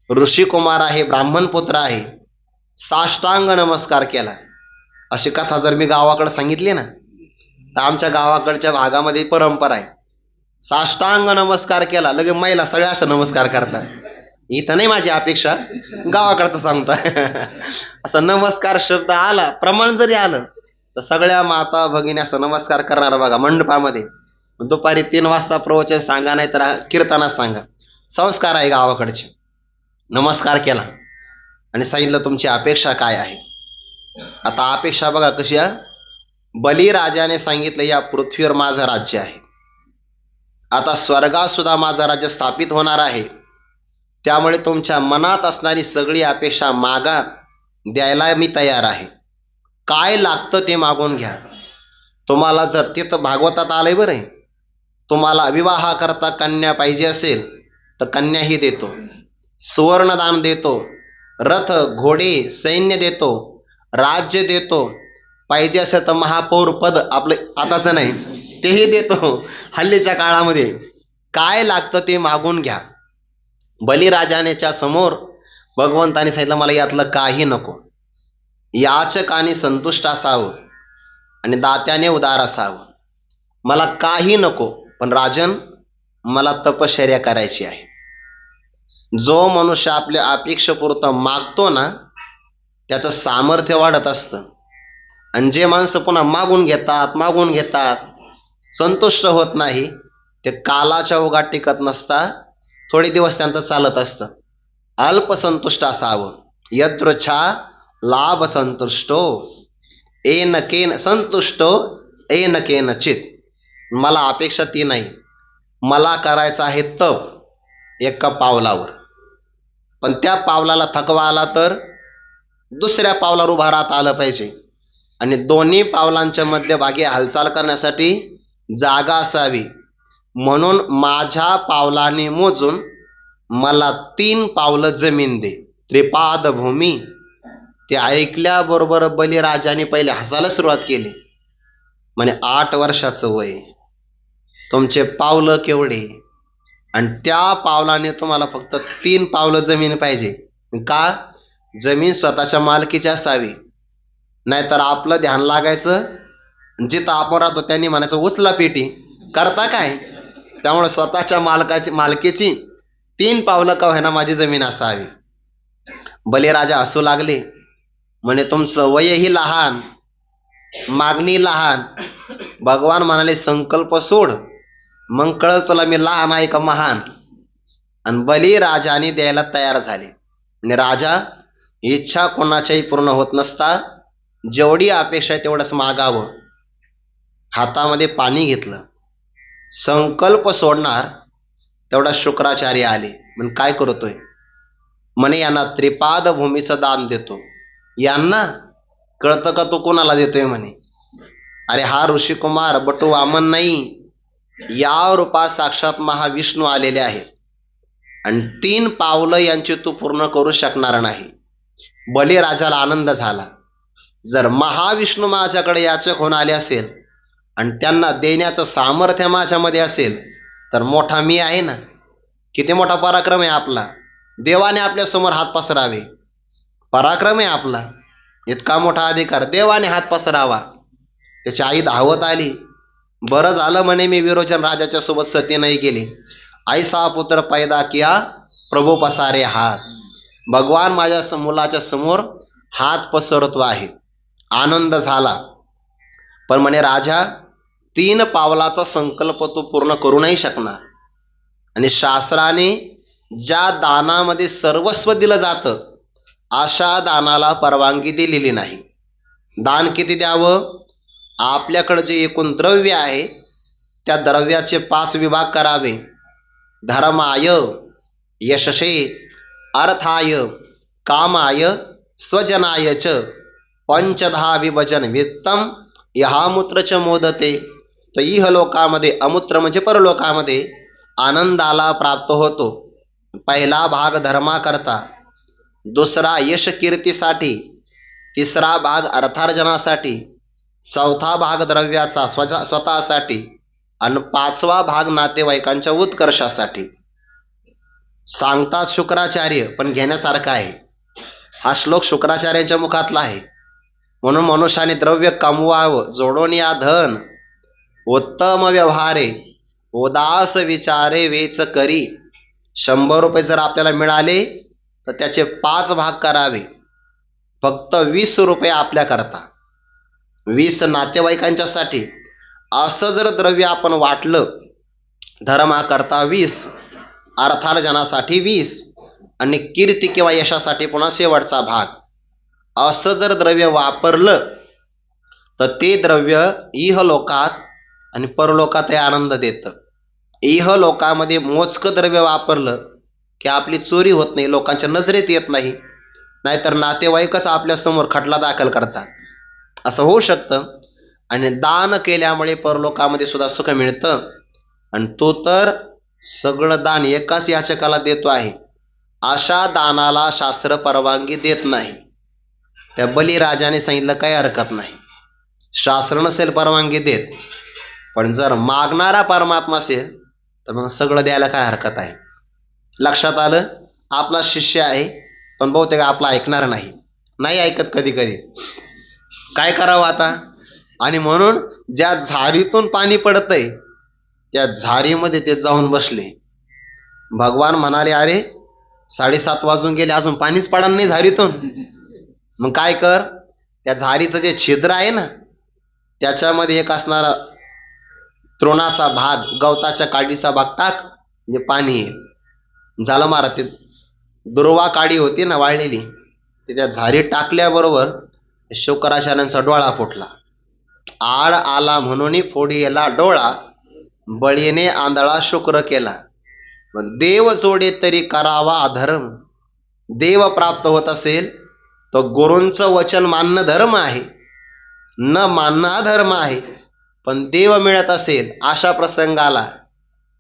ऋषिकुमार आहे, ब्राह्मण पुत्र आहे, साष्टांग नमस्कार केला. अशी कथा जर मी गावाकडे सांगितली ना, तर आमच्या गावाकडच्या भागामध्ये परंपरा आहे, साष्टांग नमस्कार केला लगे महिला सगळ्या असं नमस्कार करतात. इथं नाही माझी अपेक्षा, गावाकडचं सांगतो. असं नमस्कार शब्द आला, प्रमाण जरी आलं तर सगळ्या माता भगिनी असं नमस्कार करणार बघा मंडपामध्ये. दुपारी 3 वाजता प्रवचन सांगा, नाही तर कीर्तनात सांगा, संस्कार आहे गावाकडचे. नमस्कार केला आणि सांगितलं, तुमची अपेक्षा काय आहे? आता अपेक्षा बघा कशी आहे. बलिराजाने सांगितलं, या पृथ्वीवर माझं राज्य आहे, आता स्वर्गात सुद्धा माझं राज्य स्थापित होणार आहे. त्यामुळे तुमच्या मनात असणारी सगळी अपेक्षा मागा, द्यायला मी तयार आहे. काय लागतं ते मागून घ्या. तुम्हाला जर तिथं भागवतात आलंय बरं, तुम्हाला विवाहाकरता कन्या पाहिजे असेल तर कन्याही देतो, सुवर्णदान देतो, रथ घोडे सैन्य देतो, राज्य देतो, पाहिजे असेल तर महापौर पद आपलं आताचं नाही तेही देतो हल्लीच्या काळामध्ये. काय लागतं ते मागून घ्या. बलिराजानेच्या समोर भगवंताने सांगितलं मला यातलं काही नको. याचकाने संतुष्ट असावं आणि दात्याने उदार असावं. मला काही नको, पण राजन मला तपश्चर्या करायची आहे. जो मनुष्य आपल्या अपेक्षेपुरतं मागतो ना त्याचं सामर्थ्य वाढत असतं. आणि जे माणसं पुन्हा मागून घेतात संतुष्ट होत नाही ते कालाच्या ओघात टिकत नसतात. थोडे दिवस त्यांचं चालत असतं. अल्पसंतुष्ट असावं. यदृच्छा लाभ संतुष्टो येन केन संतुष्टो येन केनचित. मला अपेक्षा ती नाही. मला करायचं आहे तप एका पावलावर, पण त्या पावलाला थकवा आला तर दुसऱ्या पावलावर उभा राहता आलं पाहिजे. आणि दोन्ही पावलांच्या मध्यभागी हालचाल करण्यासाठी जागा असावी. म्हणून माझ्या पावलाने मोजून मला 3 पावलं जमीन दे, त्रिपाद भूमी. ते ऐकल्याबरोबर बलिराजाने पहिले हसायला सुरुवात केली. म्हणे 8 वर्षाचं वय, तुमचे पावलं केवढे, आणि त्या पावलाने तुम्हाला फक्त 3 पावलं जमीन पाहिजे. का? जमीन स्वतःच्या मालकीची असावी. नाहीतर आपलं ध्यान लागायचं जिथं आपण राहतो त्यांनी म्हणायचं उचला पेटी, करता काय. त्यामुळे स्वतःच्या मालकीची 3 पावलं का होईना माझी जमीन असावी. बलिराजा हसू लागले. म्हणे तुमचं वयही लहान, मागणी लहान. भगवान म्हणाले संकल्प सोड, मग कळत तुला मी लहान आहे का महान. आणि बलिराजाने द्यायला तयार झाले. आणि राजा इच्छा कोणाच्याही पूर्ण होत नसता. जेवढी अपेक्षा आहे तेवढंच मागावं. हातामध्ये पाणी घेतलं, संकल्प सोडणार तेवढा शुक्राचार्य आले. म्हण काय करतोय. म्हणे यांना त्रिपाद भूमीचं दान देतो. यांना कळतं का तू कोणाला देतोय म्हणे. अरे हा ऋषिकुमार बटू वामन नाही, या रूपात साक्षात महाविष्णू आलेले आहेत आणि 3 पावलं यांची तू पूर्ण करू शकणार नाही. बलिराजाला आनंद झाला. जर महाविष्णू माझ्याकडे याचक होऊन आले असेल आणि त्यांना देण्याचं सामर्थ्य माझ्यामध्ये असेल तर मोठा मी आहे ना. किती मोठा पराक्रम आहे आपला. देवाने आपल्या समोर हात पसरावे, पराक्रम आहे आपला. इतका मोठा अधिकार, देवाने हात पसरावा. त्याची आई धावत आली. बरं झालं म्हणे मी विरोचन राजाच्या सोबत सती नाही केली. ऐसा पुत्र पैदा किया प्रभू पसारे हात. भगवान माझ्या मुलाच्या समोर हात पसरतो आहे. आनंद झाला. पण म्हणे राजा 3 पावलाचा संकल्प तू पूर्ण करू नाही शकणार. आणि शास्त्राने ज्या दानामध्ये सर्वस्व दिलं जातं अशा दानाला परवानगी दिलेली नाही. दान किती द्यावं. आपल्याकडे जे एकूण द्रव्य आहे त्या द्रव्याचे 5 विभाग करावे. धर्माय, यशसे, अर्थाय, कामाय, स्वजनाय च पंचधा विभजन वित्तम यहामूत्रच मोदते. तो इहलोकामध्ये, अमूत्र म्हणजे परलोकामध्ये आनंदाला प्राप्त होतो. पहिला भाग धर्माकरता, दुसरा यश कीर्तीसाठी, तिसरा भाग अर्थार्जनासाठी, चौथा भाग द्रव्याचा स्वतःसाठी आणि 5वा भाग नातेवाईकांच्या उत्कर्षासाठी. सांगतात शुक्राचार्य, पण घेण्यासारखा आहे. हा श्लोक शुक्राचार्यांच्या मुखातला आहे. म्हणून मनुष्याने द्रव्य कमवावं, जोडून या धन, उत्तम व्यवहारे, उदास विचारे वेच करी. 100 रुपये जर आपल्याला मिळाले तर त्याचे 5 भाग करावे. फक्त 20 रुपये आपल्याकरता, 20 नातेवाईकांच्यासाठी. असं जर द्रव्य आपण वाटलं, धर्माकरता 20, अर्थार्जनासाठी 20 आणि कीर्ती किंवा यशासाठी पुन्हा शेवटचा भाग, असं जर द्रव्य वापरलं तर ते द्रव्य इहलोकात आणि परलोकातही आनंद देतं. इह लोकामध्ये मोजकं द्रव्य वापरलं की आपली चोरी होत नाही, लोकांच्या नजरेत येत नाही, नाहीतर नातेवाईकच आपल्या समोर खटला दाखल करतात, असं होऊ शकतं. आणि दान केल्यामुळे परलोकामध्ये सुद्धा सुख मिळतं. आणि तो तर सगळं दान एकाच याचकाला देतो आहे, अशा दानाला शास्त्र परवानगी देत नाही. त्या बलिराजाने सांगितलं काही हरकत नाही, शास्त्र नसेल परवानगी देत, पण जर मागणारा परमात्मा असेल तर मग सगळं द्यायला काय हरकत आहे. लक्षात आलं? आपला शिष्य आहे पण बहुतेक आपला ऐकणार नाही, नाही ऐकत कधी कधी. काय करावं आता? आणि म्हणून ज्या झारीतून पाणी पडतंय त्या झारीमध्ये ते जाऊन बसले. भगवान म्हणाले, अरे 7:30 वाजून गेले, अजून पाणीच पडणार नाही झारीतून. मग काय कर, त्या झारीचं जे छिद्र आहे ना त्याच्यामध्ये एक असणारा तृणाचा भाग, गवताच्या काडीचा भाग टाक, म्हणजे पाणी येईल. झालं महाराज. ते दुर्वा काडी होती ना वाळलेली, ते त्या झारीत टाकल्याबरोबर शुक्राचार्यांचा डोळा फुटला. आड आला म्हणून फोडीला डोळा, बळीने आंधळा शुक्र केला. देव जोडे तरी करावा अधर्म. देव प्राप्त होत असेल तर गुरूंचं वचन मानणं धर्म आहे, न मानणं अधर्म आहे. पण देव मिळत असेल अशा प्रसंगाला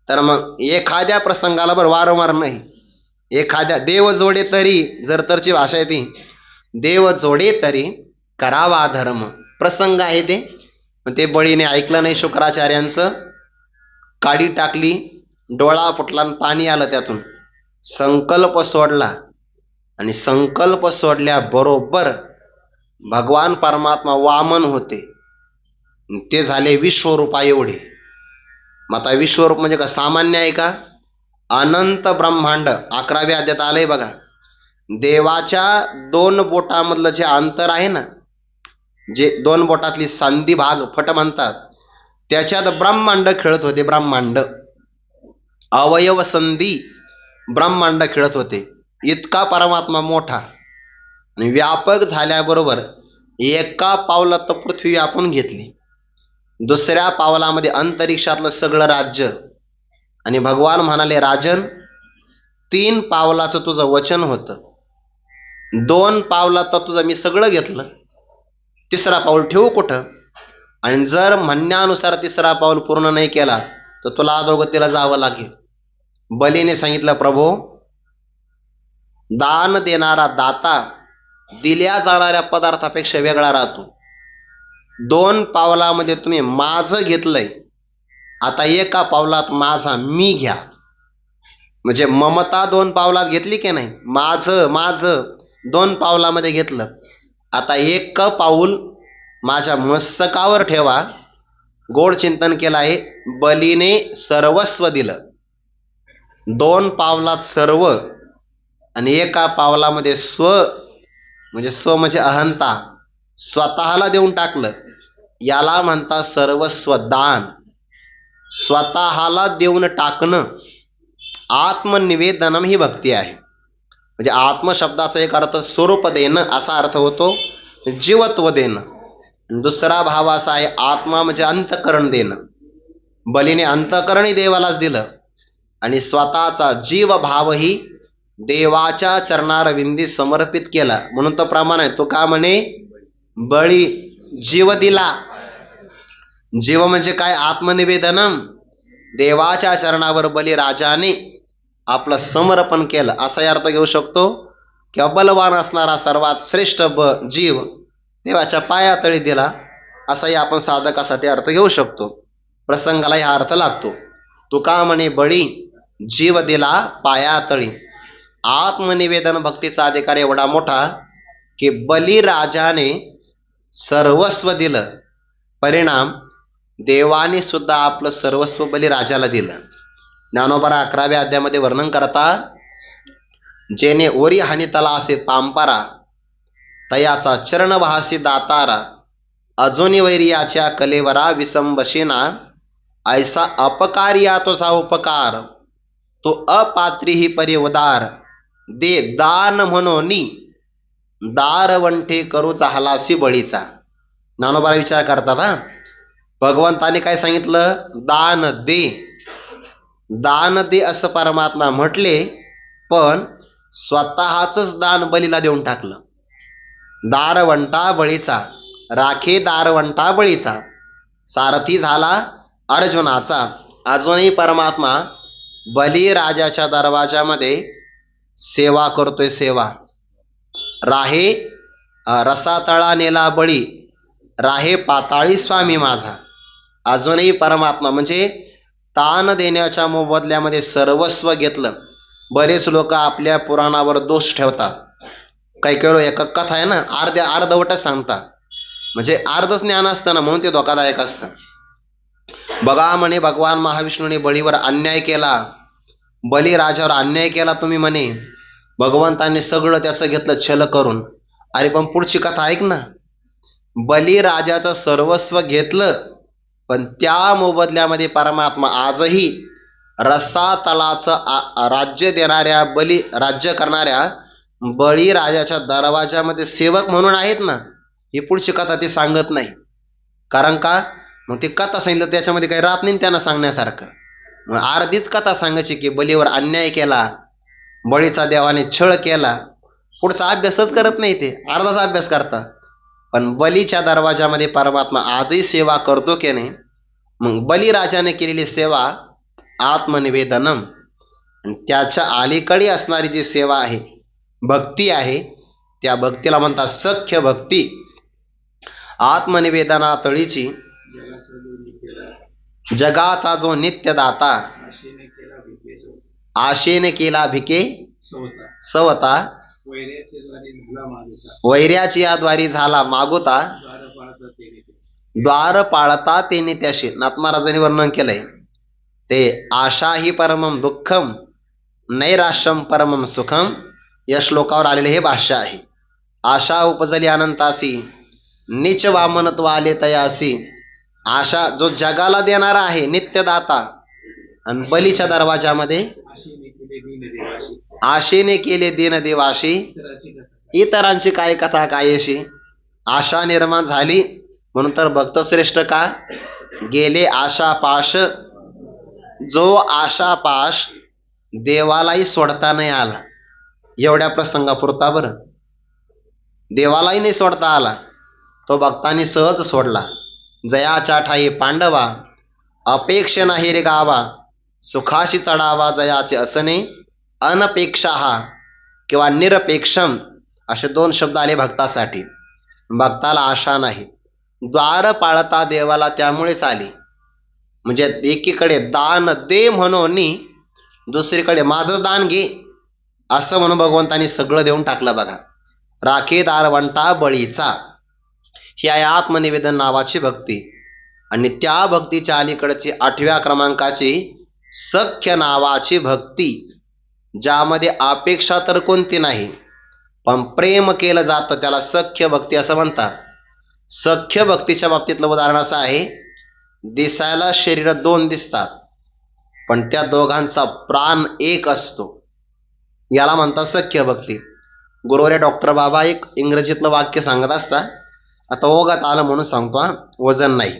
तर मग एखाद्या प्रसंगाला बरं वारंवार नाही, एखाद्या देव जोडे तरी, जर तरची भाषा आहे ती, देव जोडे तरी करावा धर्म प्रसंग आहे ते. ते बळीने ऐकलं नाही शुक्राचार्यांचं, काडी टाकली, डोळा फुटला आणि पाणी आलं त्यातून. संकल्प सोडला आणि संकल्प सोडल्याबरोबर भगवान परमात्मा वामन होते, ते झाले विश्वरूपा एवढे. मग आता विश्वरूप म्हणजे का सामान्य आहे का? अनंत ब्रह्मांड 11व्या अध्यायात आलंय बघा. देवाच्या 2 बोटामधलं जे अंतर आहे ना, जे 2 बोटातली संधी भाग फट म्हणतात, त्याच्यात ब्रह्मांड खेळत होते. ब्रह्मांड अवयव संधी ब्रह्मांड खेळत होते. इतका परमात्मा मोठा आणि व्यापक झाल्याबरोबर एका पावलात पृथ्वी व्यापून घेतली, दुसऱ्या पावलामध्ये अंतरिक्षातलं सगळं राज्य. आणि भगवान म्हणाले, राजन 3 पावलाचं तुझं वचन होतं, 2 पावलात तुझं मी सगळं घेतलं, तिसरा पाऊल ठेवू कुठं? आणि जर म्हणण्यानुसार तिसरा पाऊल पूर्ण नाही केला तर तुला अधोगतीला जावं लागेल. बलीने सांगितलं, प्रभो, दान देणारा दाता दिल्या जाणाऱ्या पदार्थापेक्षा वेगळा राहतो. 2 पावलामध्ये तुम्ही माझं घेतलंय, आता एका पावलात माझा मी घ्या. म्हणजे ममता 2 पावलात घेतली की नाही, माझं माझं 2 पावलामध्ये घेतलं, आता एक पाऊल माझ्या मस्तकावर ठेवा. गोड चिंतन केलं आहे. बलीने सर्वस्व दिलं, 2 पावलात सर्व आणि एका पावलामध्ये स्व, म्हणजे स्व म्हणजे अहंता, स्वतःला देऊन टाकलं. याला म्हणतात सर्वस्व दान. स्वतःला देऊन टाकणं आत्मनिवेदनम ही भक्ती आहे. म्हणजे आत्मशब्दाचा एक अर्थ स्वरूप देणं असा अर्थ होतो, जीवत्व देणं. दुसरा भाव असा आहे, आत्मा म्हणजे अंतःकरण देणं. बलीने अंतःकरणही देवालाच दिलं आणि स्वतःचा जीव भावही देवाच्या चरणारविंदी समर्पित केला. म्हणून तो प्रमाण आहे, तो का म्हणे, बळी जीव दिला. जीव म्हणजे काय? आत्मनिवेदनम. देवाच्या चरणावर बलिराजाने आपलं समर्पण केलं असा अर्थ घेऊ शकतो. किंवा बलवान असणारा सर्वात श्रेष्ठ जीव देवाच्या पायातळी दिला असाही आपण साधकासाठी अर्थ घेऊ शकतो. प्रसंगाला हा अर्थ लागतो. तुका म्हणे, बळी जीव दिला पायातळी. आत्मनिवेदन भक्तीचा अधिकार एवढा मोठा की बलिराजाने सर्वस्व दिलं. परिणाम देवाने सुद्धा आपलं सर्वस्व बलिराजाला दिलं. ज्ञानोबा 11व्या अध्यायामध्ये वर्णन करतात, जेने ओरी हानितला असे पांपारा, तयाचा चरण वाहसी दातारा, अजूनी वैरियाच्या कलेवरा विसंबशीना, ऐसा अपकारिया तुझा उपकार, तो अपात्री ही परी उदार, दे दान म्हणून दारवंठे करू चाहलासी बळीचा. ज्ञानोबा विचार करतात, भगवंताने काय सांगितलं? दान दे. दान दे असं परमात्मा म्हटले, पण स्वतःच दान बलीला देऊन टाकलं. दारवंटा बळीचा, राखे दारवंटा बळीचा, सारथी झाला अर्जुनाचा. अजूनही परमात्मा बलिराजाच्या दरवाजामध्ये सेवा करतोय. सेवा राहे रसातळा नेला बळी, राहे पाताळी स्वामी माझा. अजूनही परमात्मा म्हणजे तान देण्याच्या मोबदल्यामध्ये सर्वस्व घेतलं. बरेच लोक आपल्या पुराणावर दोष ठेवतात. काही काही एक कथा आहे ना, अर्धवटच सांगतात, म्हणजे अर्धच ज्ञान असतं ना, म्हणून ते धोकादायक असतं. बघा म्हणे, भगवान महाविष्णूने बळीवर अन्याय केला, बलिराजावर अन्याय केला तुम्ही म्हणे, भगवंतांनी सगळं त्याचं घेतलं छल करून. अरे पण पुढची कथा ऐक ना, बलिराजाचं सर्वस्व घेतलं, पण त्या मोबदल्यामध्ये परमात्मा आजही रसातलाचं राज्य देणाऱ्या, राज्य करणाऱ्या बळीराजाच्या दरवाजामध्ये सेवक म्हणून आहेत ना. ही पुढची कथा ती सांगत नाही. कारण का, मग ती कथा सांगितलं त्याच्यामध्ये काही राहत नाही त्यांना सांगण्यासारखं. मग अर्धीच कथा सांगायची की बलीवर अन्याय केला, बळीचा देवाने छळ केला. पुढचा अभ्यासच करत नाही, ते अर्धाच अभ्यास करतात. पण बलीच्या दरवाजामध्ये परमात्मा आजही सेवा करतो की नाही. मग बलिराजाने केलेली सेवा आत्मनिवेदनम, त्याच्या अलीकडे असणारी जी सेवा आहे, भक्ती आहे, त्या भक्तीला म्हणतात सख्य भक्ती. आत्मनिवेदनातळीची जगाचा जो नित्यदाता, आशेने केला भिके सवता, वैऱ्याची या द्वारी झाला मागोता, द्वार पाळता तेने त्याशी. नाथ महाराजांनी वर्णन केलंय ते, आशा ही परमम दुःखम नैराश्यम परमम सुखम, या श्लोकावर आलेले हे भाष्य आहे. आशा उपजली अनंतासी, नीच वामनत्व आले तयासी. आशा जो जगाला देणारा आहे, नित्यदाता, आणि बलीच्या दरवाजामध्ये आशेने केले दीन देवाशी, इतरांची काय कथा कायशी. आशा निर्माण झाली म्हणून तर भक्तश्रेष्ठ का गेले आशापाश. जो आशापाश देवालाही सोडता नाही आला, एवढ्या प्रसंगापुरता बरं, देवालाही नाही सोडता आला, तो भक्तांनी सहज सोडला. जयाच्या ठाई पांडवा, अपेक्ष नाही रे गावा, सुखाशी चढावा जयाचे असणे, अनपेक्षा हा किंवा निरपेक्षम असे दोन शब्द आले भक्तासाठी. भक्ताला आशा नाही, द्वार पाळता देवाला त्यामुळेच आली. म्हणजे एकीकडे दान दे म्हणून, दुसरीकडे माझं दान घे असं म्हणून भगवंतानी सगळं देऊन टाकलं. बघा, राखे दारवंटा बळीचा, ही आहे आत्मनिवेदन नावाची भक्ती. आणि त्या भक्तीच्या अलीकडची 8व्या क्रमांकाची सख्य नावाची भक्ती, ज्यामध्ये अपेक्षा तर कोणती नाही, पण प्रेम केलं जातं, त्याला सख्य भक्ती असं म्हणतात. सख्य भक्तीच्या बाबतीतलं उदाहरण असं आहे, दिसायला शरीर दोन दिसतात, पण त्या दोघांचा प्राण एक असतो, याला म्हणतात सख्य भक्ती. गुरुवारी डॉक्टर बाबा एक इंग्रजीतलं वाक्य सांगत असतात, आता ओघात आलं म्हणून सांगतो, वजन नाही.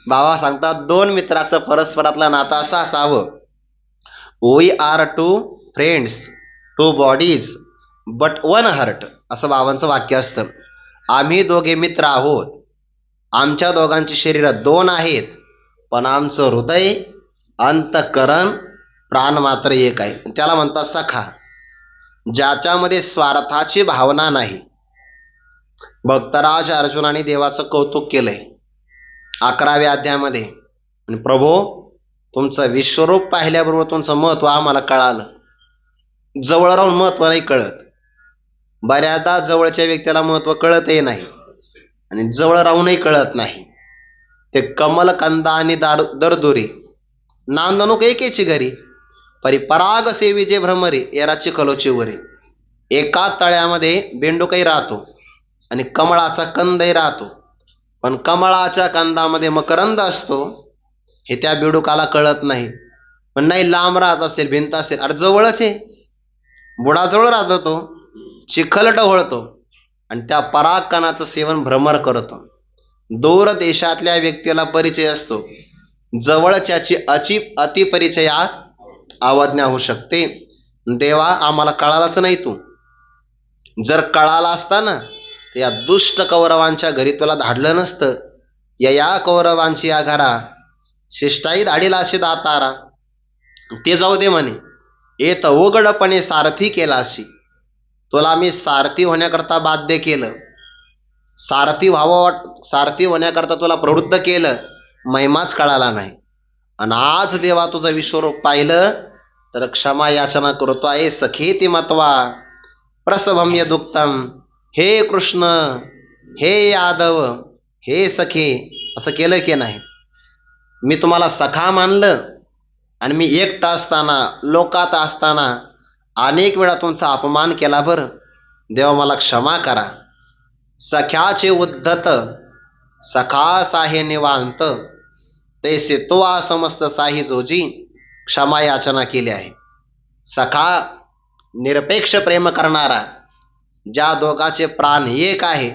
बाबा सांगतात, दोन मित्राचं परस्परातलं नातं असं असावं, we are two friends, two bodies but one heart, असं बाबांचं वाक्य असतं. आम्ही दोघे मित्र आहोत, आमच्या दोघांची शरीर दोन आहेत, पण आमचं हृदय, अंतःकरण, प्राण मात्र एक आहे. त्याला म्हणतात सखा, ज्याच्यामध्ये स्वार्थाची भावना नाही. भक्तराज अर्जुनाने देवाचं कौतुक केलंय 11व्या अध्यायामध्ये. प्रभो, तुमचं विश्वरूप पाहिल्याबरोबर तुमचं महत्व आम्हाला कळालं. जवळ राहून महत्व नाही कळत. बऱ्याचदा जवळच्या व्यक्तीला महत्व कळतही नाही आणि जवळ राहूनही कळत नाही. ते कमल कंदा आणि दरदुरी नांदणूक एकेची घरी, परी पराग सेवी जे भ्रमरे एराची कलोची वरे. एका तळ्यामध्ये बेंडूकही राहतो आणि कमळाचा कंदही राहतो, पण कमळाच्या कंदामध्ये मकरंद असतो, हे त्या बेडूकाला कळत नाही. पण नाही, लांब राहत असेल, भिंत असेल, अरे जवळच आहे, बुडाजवळ राहतो तो, चिखल ढवळतो आणि त्या परागकणाचं सेवन भ्रमर करतो. दूर देशातल्या व्यक्तीला परिचय असतो, जवळच्याची अतिपरिचयात अवज्ञा होऊ शकते. देवा आम्हाला कळालाच नाही तू. जर कळाला असता ना तर या दुष्ट कौरवांच्या घरी तुला धाडलं नसतं. या कौरवांची या घरा शिष्टाई धाडीला अशी दातारा. ते जाऊ दे म्हणे, येत उघडपणे सारथी केला अशी. तुला मी सारथी होण्याकरता बाध्य केलं, सारथी होण्याकरता तुला प्रवृत्त केलं, महिमाच कळाला नाही. आणि आज देवा तुझं विश्वरूप पाहिलं तर क्षमा याचना करतो आहे. सखेती मत्वा प्रसभम्य दुक्तम. हे कृष्ण, हे यादव, हे सखे, असं केलं की नाही? मी तुम्हाला सखा मानलं आणि मी एकटा असताना, लोकात असताना अनेक वेळा तुमचा अपमान केला. बरं देवा मला क्षमा करा. सख्याचे उद्धत सखा साहे निवांत, तैसे तो समस्त साही जोजी. क्षमा याचना केली आहे. सखा निरपेक्ष प्रेम करणारा, ज्या दोघाचे प्राण एक आहे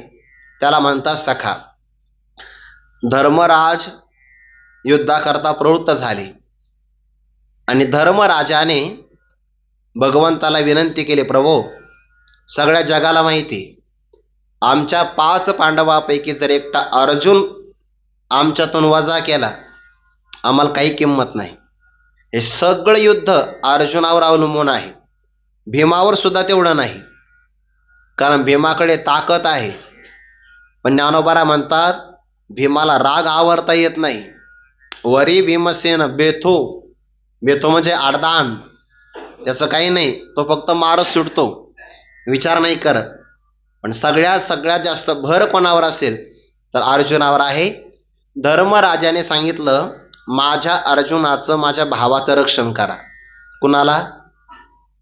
त्याला म्हणतात सखा. धर्मराज युद्धाकरता प्रवृत्त झाले आणि धर्मराजाने भगवंताला विनंती केली, प्रभो सगळ्या जगाला माहिती आमच्या 5 पांडवापैकी जर एकटा अर्जुन आमच्यातून वजा केला आम्हाला काही किंमत नाही. हे सगळं युद्ध अर्जुनावर अवलंबून आहे. भीमावर सुद्धा तेवढं नाही, कारण भीमाकडे ताकद आहे. पण ज्ञानोबा म्हणतात भीमाला राग आवरता येत नाही. वरी भीमसेन बेथो. बेथो म्हणजे आडदान, त्याचं काही नाही, तो फक्त मारच सुटतो, विचार नाही करत. पण सगळ्यात जास्त भर कोणावर असेल तर अर्जुनावर आहे. धर्मराजाने सांगितलं माझ्या अर्जुनाचं, माझ्या भावाचं रक्षण करा. कुणाला?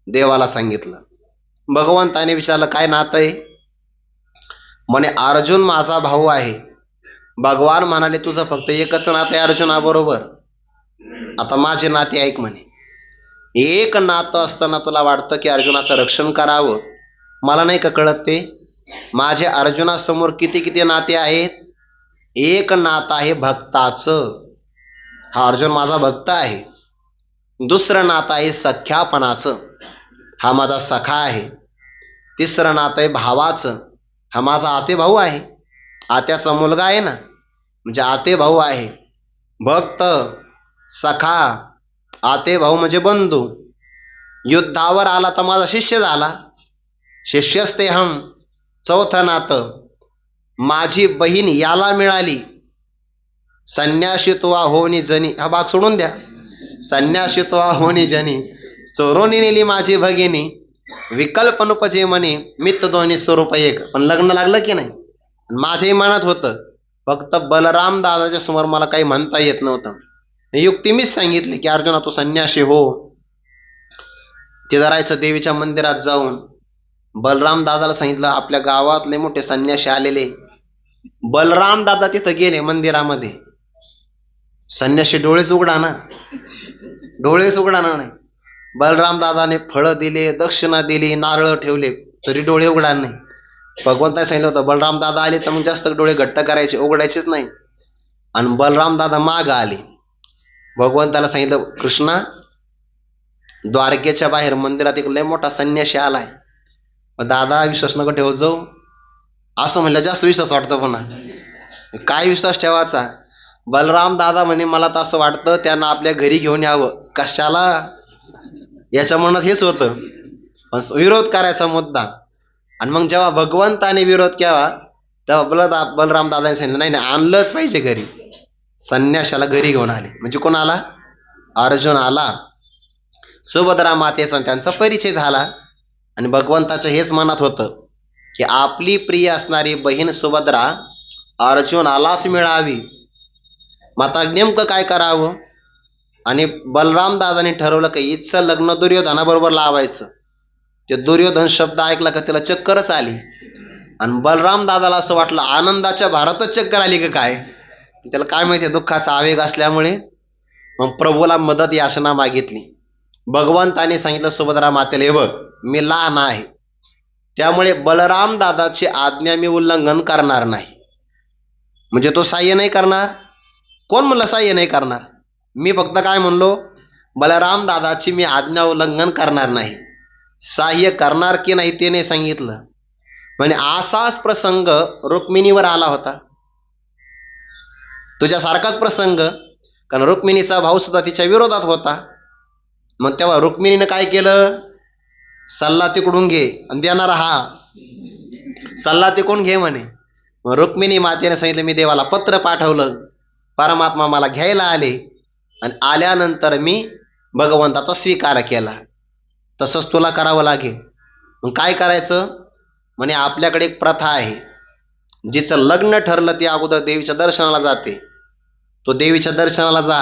देवाला सांगितलं. भगवंताने विचारलं काय नातं आहे? म्हणे अर्जुन माझा भाऊ आहे. भगवान म्हणाले तुझं फक्त एकच नातं आहे अर्जुनाबरोबर. आता माझे नाते ऐक म्हणे. एक नातं असताना तुला वाटतं की अर्जुनाचं रक्षण करावं, मला नाही का कळत ते? माझे अर्जुनासमोर किती नाते आहेत. एक नातं आहे भक्ताचं, हा अर्जुन माझा भक्त आहे. दुसरं नातं आहे सख्यापणाचं, हा माझा सखा आहे. तिसरं नातं आहे भावाचं, हा माझा आते भाऊ आहे. आत्याचा मुलगा आहे ना, म्हणजे आते भाऊ आहे. भक्त, सखा, आते भाऊ म्हणजे बंधू. युद्धावर आला तर माझा शिष्य झाला, शिष्यस्ते हम. चौथं नातं माझी बहीण याला मिळाली, संन्याशित्वा होनी जनी. हा भाग सोडून द्या. संन्याशित्वा होनी जनी, चोरोनी नेली माझी भगिनी. विकल्प नुपजे म्हणे मित्र दोन्ही स्वरूप एक. पण लग्न लागलं की नाही? माझ्याही मनात होतं, फक्त बलराम दादाच्या समोर मला काही म्हणता येत नव्हतं. युक्ती मीच सांगितली की अर्जुना तू संन्याशी हो. तिथं राहायचं देवीच्या मंदिरात जाऊन. बलराम दादाला सांगितलं आपल्या गावातले मोठे संन्याशी आलेले. बलराम दादा तिथं गेले मंदिरामध्ये. संन्याशी डोळेच उघडा ना नाही. बलराम दादाने फळं दिले, दक्षिणा दिली, नारळ ठेवले, तरी डोळे उघडा नाही. भगवंताने सांगितलं होतं बलराम दादा आले तर मग जास्त डोळे घट्ट करायचे, उघडायचेच नाही. आणि बलराम दादा माग आले. भगवंताला सांगितलं कृष्णा द्वारकेच्या बाहेर मंदिरात एक लय मोठा संन्याशी आलाय. दादा विश्वास नको ठेवत जाऊ, असं म्हणलं जास्त विश्वास वाटतो. पुन्हा काय विश्वास ठेवायचा? बलराम दादा म्हणे मला तर असं वाटतं त्यांना आपल्या घरी घेऊन यावं. कशाला? याच्या मनात हेच होतं, पण विरोध करायचा मुद्दा. आणि मग जेव्हा भगवंताने विरोध केला तेव्हा बलराम दादाने सांगितलं नाही आणलंच पाहिजे घरी. संन्याशाला घरी घेऊन आले. म्हणजे कोण आला? अर्जुन आला. सुभद्रा मातेचा त्यांचा परिचय झाला. आणि भगवंताचं हेच मनात होतं की आपली प्रिय असणारी बहीण सुभद्रा अर्जुनालाच मिळावी. माता नेमकं काय करावं? आणि बलराम दादाने ठरवलं की इथचं लग्न दुर्योधनाबरोबर लावायचं. ते दुर्योधन शब्द ऐकला का त्याला चक्करच आली. आणि बलराम दादाला असं वाटलं आनंदाच्या भारतच चक्कर आली का काय, त्याला काय माहिती, दुःखाचा आवेग असल्यामुळे मग प्रभूला मदत याचना मागितली. भगवंताने सांगितलं सुभद्रा मातेला हे बघ मी लहान आहे, त्यामुळे बलराम दादाची आज्ञा मी उल्लंघन करणार नाही. म्हणजे तो साह्य नाही करणार. कोण म्हणलं साह्य नाही करणार? मी फक्त काय म्हणलो, बलराम दादाची मी आज्ञा उल्लंघन करणार नाही, सहाय्य करणार की नाही ते नाही सांगितलं. म्हणजे असाच प्रसंग रुक्मिणीवर आला होता, तुझ्यासारखाच प्रसंग. कारण रुक्मिणीचा भाऊ सुद्धा तिच्या विरोधात होता. मग तेव्हा रुक्मिणीनं काय केलं, सल्ला तिकडून घे आणि देणारा हा, सल्ला तिकडून घे म्हणे. मग रुक्मिणी मातेने सांगितलं, मी देवाला पत्र पाठवलं, परमात्मा मला घ्यायला आले आणि आल्यानंतर मी भगवंताचा स्वीकार केला, तसंच तुला करावं लागेल. मग काय करायचं म्हणे, आपल्याकडे एक प्रथा आहे, जिचं लग्न ठरलं ते अगोदर देवीच्या दर्शनाला जाते. तो देवीच्या दर्शनाला जा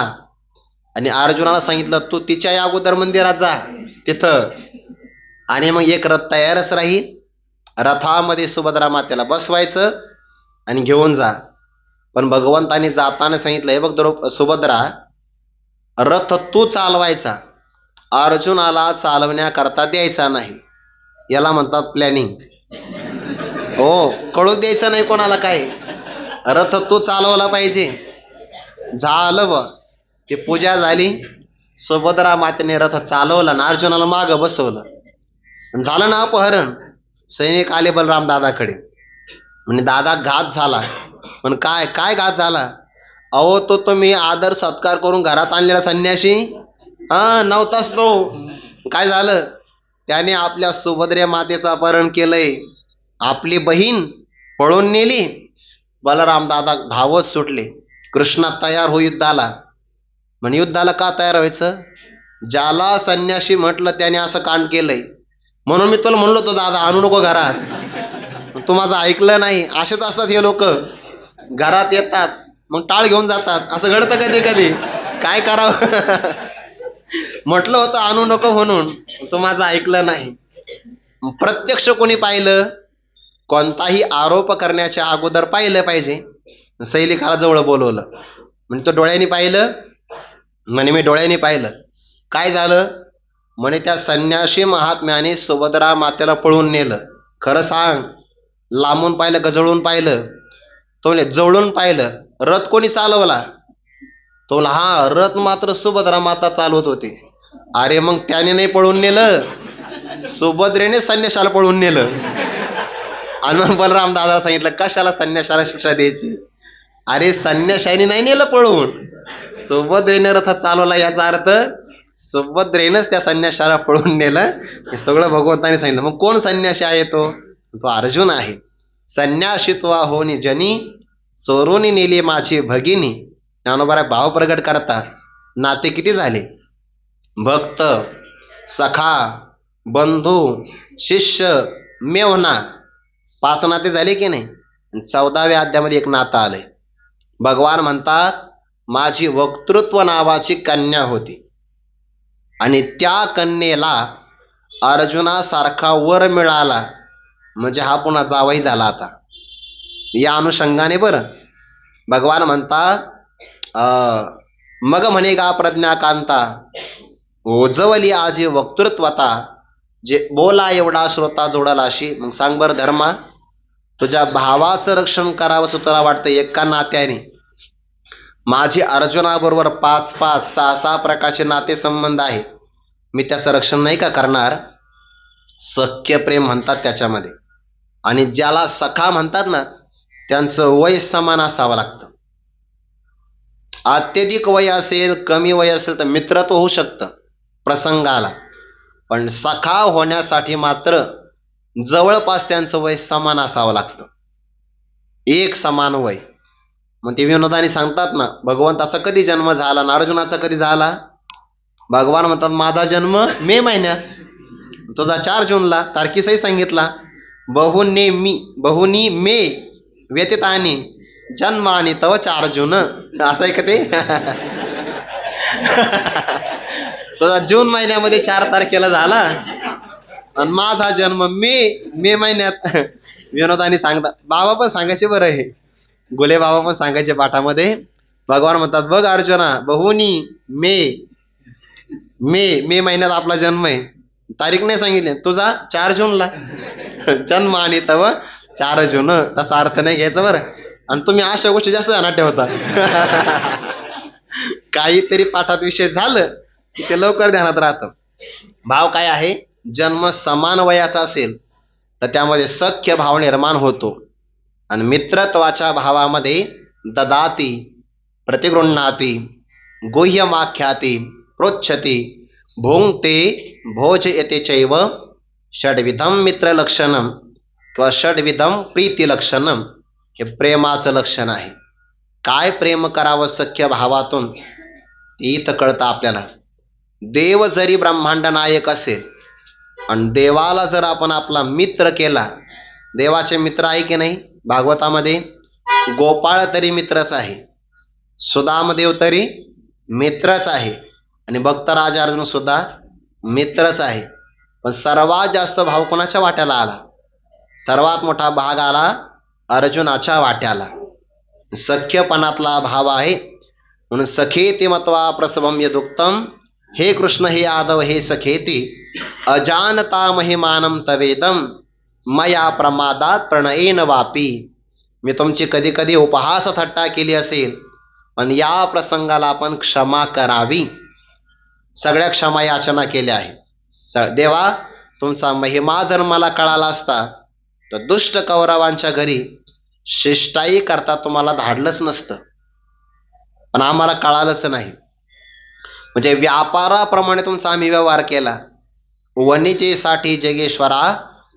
आणि अर्जुनाला सांगितलं तू तिच्या अगोदर मंदिरात जा तिथं, आणि मग एक रथ तयारच राहील, रथामध्ये सुभद्रा मातेला बसवायचं आणि घेऊन जा. पण भगवंताने जाताना सांगितलं, हे बघ सुभद्रा, रथ तू चालवायचा, अर्जुनाला चालवण्याकरता द्यायचा नाही. याला म्हणतात प्लॅनिंग. हो, कळू द्यायचं नाही कोणाला काय, रथ तू चालवला पाहिजे. झालं ब, ती पूजा झाली, सुभद्रा मातेने रथ चालवला ना अर्जुनाला मागं बसवलं, झालं ना अपहरण. सैनिक आले बलराम दादाकडे, म्हणजे दादा घात झाला. पण काय काय घात झाला, अहो तो तुम्ही आदर सत्कार करून घरात आणलेला संन्यासी नव्हताच तो. काय झालं, त्याने आपल्या सुभद्रे मातेचं अपहरण केलंय, आपली बहीण पळून नेली. बलराम दादा धावत सुटले, कृष्णा तयार हो युद्धाला. म्हणजे युद्धाला का तयार व्हायचं, ज्याला संन्यासी म्हटलं त्याने असं कांड केलंय, म्हणून मी तुला म्हणलो होतो दादा आणू नको घरात, तू माझं ऐकलं नाही. असेच असतात हे लोक, घरात येतात मग टाळ घेऊन जातात, असं घडतं कधी कधी. काय करावं म्हटलं होतं आणू नको म्हणून, तू माझं ऐकलं नाही. प्रत्यक्ष कोणी पाहिलं, कोणताही आरोप करण्याच्या अगोदर पाहिलं पाहिजे. सैनिकाला जवळ बोलवलं, म्हणजे तो डोळ्यांनी पाहिलं, म्हणे मी डोळ्यांनी पाहिलं. काय झालं म्हणे, त्या संन्यासी महात्म्याने सुभद्रा मातेला पळून नेलं. खरं सांग, लांबून पाहिलं का जवळून पाहिलं? तो जवळून पाहिलं. रथ कोणी चालवला? तो हा, रथ मात्र सुभद्रा माता चालवत होते. अरे मग त्याने नाही पळून नेलं, सुभद्रेने संन्याशाला पळून नेलं. आणि मग बलराम दादाला सांगितलं, कशाला संन्याशाला शिक्षा द्यायची? अरे संन्याशाने नाही नेलं पळून, सुभद्रेने रथ चालवला, याचा अर्थ सुभद्रेनंच त्या संन्याशाला पळून नेलं. हे सगळं भगवंताने सांगितलं. मग कोण संन्याशी आहे तो? तो अर्जुन आहे. संन्याशित्वा होनी जनी, चोरूनी नेली माझी भगिनी. ज्ञानोबा भाव प्रगट करतात. नाते किती झाले, भक्त, सखा, बंधू, शिष्य, मेवना, 5 नाते झाले की नाही. 14व्या अध्यायामध्ये एक नातं आलंय. भगवान म्हणतात, माझी वक्तृत्व नावाची कन्या होती आणि त्या कन्येला अर्जुनासारखा वर मिळाला, म्हणजे हा पुन्हा जावई झाला. आता या अनुषंगाने बरं भगवान म्हणतात, मग म्हणे गा प्रज्ञाकांता, ओजवली आजी वक्तृत्वता, जे बोला एवढा श्रोता जोडालाशी. मग सांग बरं धर्मा, तुझ्या भावाचं रक्षण करावं तुला वाटतं एका नात्याने? माझी अर्जुनाबरोबर 5-5, 6-6 प्रकारचे नाते संबंध आहेत, मी त्याचं रक्षण नाही का करणार? सख्य प्रेम म्हणतात त्याच्यामध्ये. आणि ज्याला सखा म्हणतात ना, त्यांचं वय समान असावं लागतं. अत्यधिक वय असेल, कमी वय असेल तर मित्रत्व होऊ शकतं प्रसंगाला, पण सखा होण्यासाठी मात्र जवळपास त्यांचं वय समान असावं लागतं, एक समान वय. मग ते विनोदाने सांगतात ना, भगवंताचा कधी जन्म झाला ना अर्जुनाचा कधी झाला? भगवान म्हणतात, माझा जन्म मे महिन्यात, तुझा 4 जूनला. तारखीसही सांगितला, बहुनी मे व्यतीतानी जन्मानी तव 4 जून. असं आहे का ते? तुझा जून महिन्यामध्ये 4 तारखेला झाला आणि माझा जन्म मे महिन्यात. विनोदाने सांगतात, बाबा पण सांगायचे बरं, हे गुले बाबा पण सांगायचे पाठामध्ये. भगवान म्हणतात, बघ अर्जुना, बहुनी मे महिन्यात आपला जन्म आहे, तारीख नाही सांगितली, तुझा 4 जूनला जन्म आणि तव 4 जून. तसा अर्थ नाही घ्यायचा बरं. आणि तुम्ही अशा गोष्टी जास्त ध्यानात ठेवता. काहीतरी पाठात विषय झालं की ते लवकर ध्यानात राहतं. भाव काय आहे? जन्म समान वयाचा असेल तर त्यामध्ये सख्य भाव निर्माण होतो आणि मित्रत्वाच्या भावामध्ये ददाती, प्रतिगृह्णाती, गुह्यमाख्याती, प्रोच्छती, भुंक्ते, भोजयते चैव षड्विधम मित्रलक्षणम किंवा षड्विधम प्रीतिलक्षणम. हे प्रेमाचं लक्षण आहे. काय प्रेम करावं सख्य भावातून इथं कळतं आपल्याला. देव जरी ब्रह्मांड नायक असेल आणि देवाला जर आपण आपला मित्र केला, देवाचे मित्र आहे की नाही? भागवतामध्ये गोपाळ तरी मित्रच आहे, सुदामदेव तरी मित्रच आहे आणि भक्त राजा अर्जुन सुद्धा मित्रच आहे. पण सर्वात जास्त भाव कोणाच्या वाट्याला आला? सर्वात मोठा भाग आला अर्जुनाच्या वाट्याला. सख्यपणातला भाव आहे म्हणून सखेती मत्वा प्रसभम यदुक्तम. हे कृष्ण, हे यादव, हे सखेती, अजानता महिमानम तवेदम मया प्रमादात प्रणयेन वापी. मी तुमची कधी कधी उपहास थट्टा केली असेल, पण या प्रसंगाला आपण क्षमा करावी. सगळ्या क्षमा याचना केल्या आहे. देवा, तुमचा महिमा जर मला कळाला असता तर दुष्ट कौरवांच्या घरी शिष्टाई करता तुम्हाला धाडलंच नसतं, पण आम्हाला कळालंच नाही. म्हणजे व्यापाराप्रमाणे तुमचा आम्ही व्यवहार केला. वनितेसाठी जगेश्वरा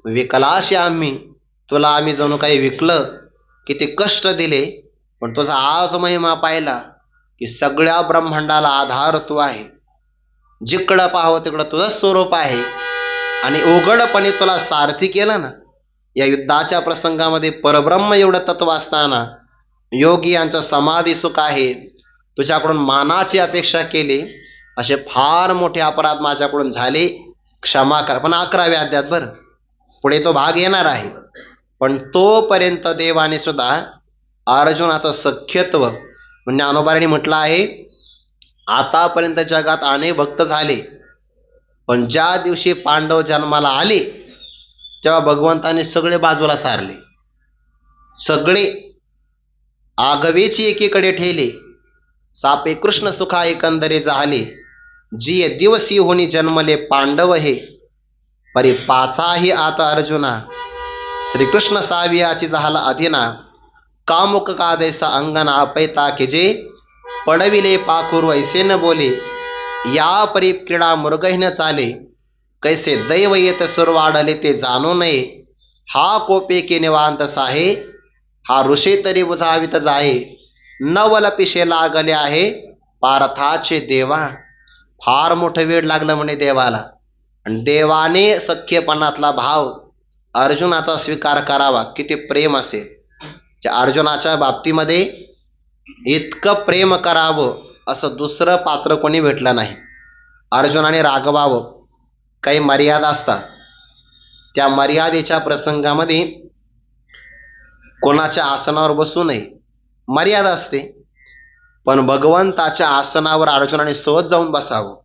विकलाशी आम्ही, तुला आम्ही जणू काही विकलं, किती कष्ट दिले, पण तुझा आज महिमा पाहिला की सगळ्या ब्रह्मांडाला आधार तू आहे. जिकडं पाहावं तिकडं तुझं स्वरूप आहे आणि उघडपणे तुला सारथी केलं ना. या युद्धाच्या प्रसंगामध्ये परब्रह्म एवढं तत्व असताना योगी यांचं समाधी सुख आहे, तुझ्याकडून मानाची अपेक्षा केली, असे फार मोठे अपराध माझ्याकडून झाले, क्षमा कर. पण 11व्या अध्यायात बरं, पुढे तो भाग येणार आहे. पण तोपर्यंत देवाने सुद्धा अर्जुनाचं सख्यत्व, म्हणजे ज्ञानोबांनी म्हटलं आहे, आतापर्यंत जगात अनेक भक्त झाले, पण ज्या दिवशी पांडव जन्माला आले तेव्हा भगवंताने सगळे बाजूला सारले. सगळे आगवेची एकीकडे ठेले, सापे कृष्ण सुखा एकंदरे झाले, जी दिवसी होनी जन्मले पांडव हे, परी पाचाही आता अर्जुना, श्रीकृष्ण सावियाची झाला अधीना, कामुक का जैसा अंगना अपैता की जे, पडविले पाखुर ऐसे न बोले, या परी क्रीडा मृगहीन चाले, कैसे दैव येत सुरवाडले ते जाणू नये, हा कोपे के निवांत साहे, हा ऋषे तरी बुझावित जाये, नवल पिशे लागले आहे पार्थाचे देवा. फार मोठं वेळ लागलं म्हणे देवाला, आणि देवाने सख्यपणातला भाव अर्जुनाचा स्वीकार करावा. किती प्रेम असेल अर्जुनाच्या बाबतीमध्ये. इतकं प्रेम करावं असं दुसरं पात्र कोणी भेटलं नाही. अर्जुनाने रागवावं, काही मर्यादा असतात, त्या मर्यादेच्या प्रसंगामध्ये कोणाच्या आसनावर बसू नये, मर्यादा असते. पण भगवंताच्या आसनावर अर्जुनाने सहज जाऊन बसावं.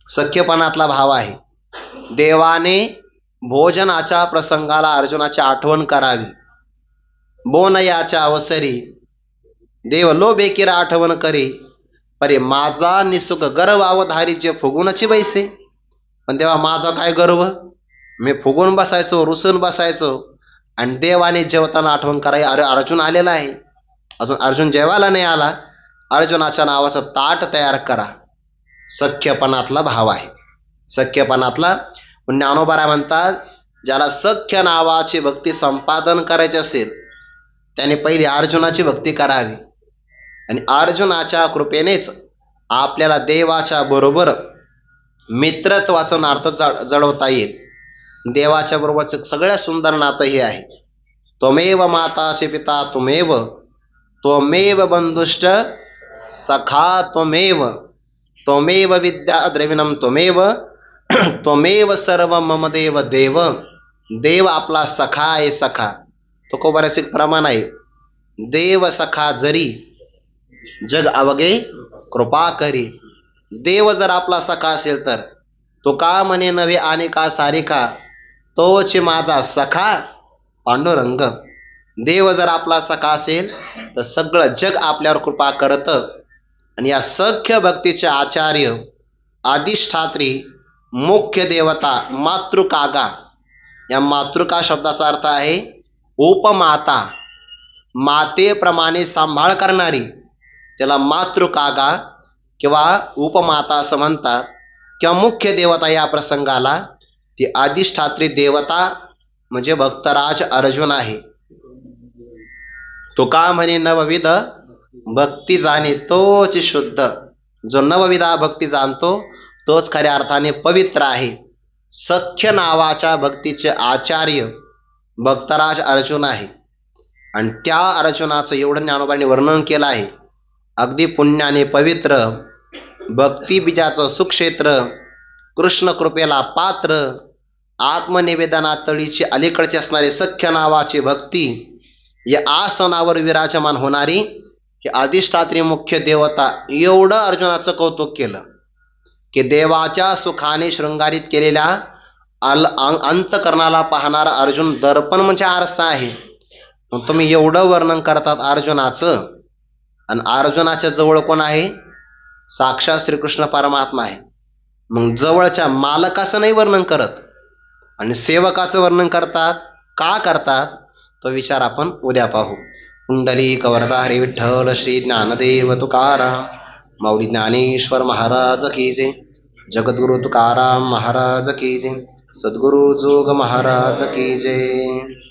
सख्यपणातला भाव आहे. देवाने भोजनाच्या प्रसंगाला अर्जुनाची आठवण करावी. बोनयाच्या अवसरी देव लो बेकीरा आठवण करी, परे माझा निसुक गर्व अवधारी जे फुगूनची बैसे. पण तेव्हा माझा काय गर्व, मी फुगून बसायचो, रुसून बसायचो, आणि देवाने जेवताना आठवण करावी, अरे अर्जुन आलेला आहे, अजून अर्जुन जेवायला नाही आला, अर्जुनाच्या नावाचं ताट तयार करा. सख्यपणातला भाव आहे. सख्यपणातला ज्ञानोबा म्हणतात, ज्याला सख्य नावाची भक्ती संपादन करायची असेल त्याने पहिली अर्जुनाची भक्ती करावी, आणि अर्जुनाच्या कृपेनेच आपल्याला देवाच्या बरोबर मित्रत्वाचं नातं जळवता येईल. देवाच्या बरोबरचं सगळ्यात सुंदर नातं हे आहे. त्वमेव माताचे पिता त्वमेव, त्वमेव बंधुष्ट सखा त्वमेव, त्वमेव विद्या द्रविणम त्वमेव, त्वमेव सर्व मम देव देव. देव आपला सखा आहे. सखा तो कोबऱ्याचे प्रमाण आहे. देव सखा जरी जग अवघे कृपा करी. देव जर आपला सखा असेल तर तो का म्हणे नव्हे अनेका सारिका, तोच माझा सखा पांडुरंग. देव जर आपला सखा असेल तर सगळं जग आपल्यावर कृपा करतं. आणि या सख्य भक्तीचे आचार्य, अधिष्ठात्री, मुख्य देवता, मातृकागा. या मातृका शब्दाचा अर्थ आहे उपमाता, मातेप्रमाणे सांभाळ करणारी, त्याला मातृकागा किंवा उपमाता असं म्हणतात. किंवा मुख्य देवता या प्रसंगाला ती अधिष्ठात्री देवता म्हणजे भक्तराज अर्जुन आहे. तुका म्हणे नवविध भक्ती जाणे तोच शुद्ध. जो नवविधा भक्ती जाणतो तोच खऱ्या अर्थाने पवित्र आहे. सख्य नावाच्या भक्तीचे आचार्य भक्तराज अर्जुन आहे. आणि त्या अर्जुनाचं एवढं ज्ञानोबांनी वर्णन केलं आहे. अगदी पुण्याने पवित्र, भक्ती बीजाचं सुक्षेत्र, कृष्ण कृपेला पात्र, आत्मनिवेदना तळीची अलीकडची असणारे सख्य नावाची भक्ती, या आसनावर विराजमान होणारी ही अधिष्ठात्री मुख्य देवता. एवढं अर्जुनाचं कौतुक केलं की देवाच्या सुखाने शृंगारित केलेल्या अंतकरणाला पाहणारा अर्जुन दर्पण म्हणजे आरसा आहे. मग तुम्ही एवढं वर्णन करतात अर्जुनाचं, आणि अर्जुनाच्या जवळ कोण आहे? साक्षात श्रीकृष्ण परमात्मा आहे. मग जवळच्या मालकाचं नाही वर्णन करत आणि सेवकाचं वर्णन करतात. का करतात तो विचार आपण उद्या पाहू. कुंडलिक वरदा हरी विठ्ठल श्री ज्ञानदेव तुकाराम माऊली ज्ञानेश्वर महाराज की जय. जगद्गुरु तुकाराम महाराज की जय. सद्गुरु जोग महाराज की जय.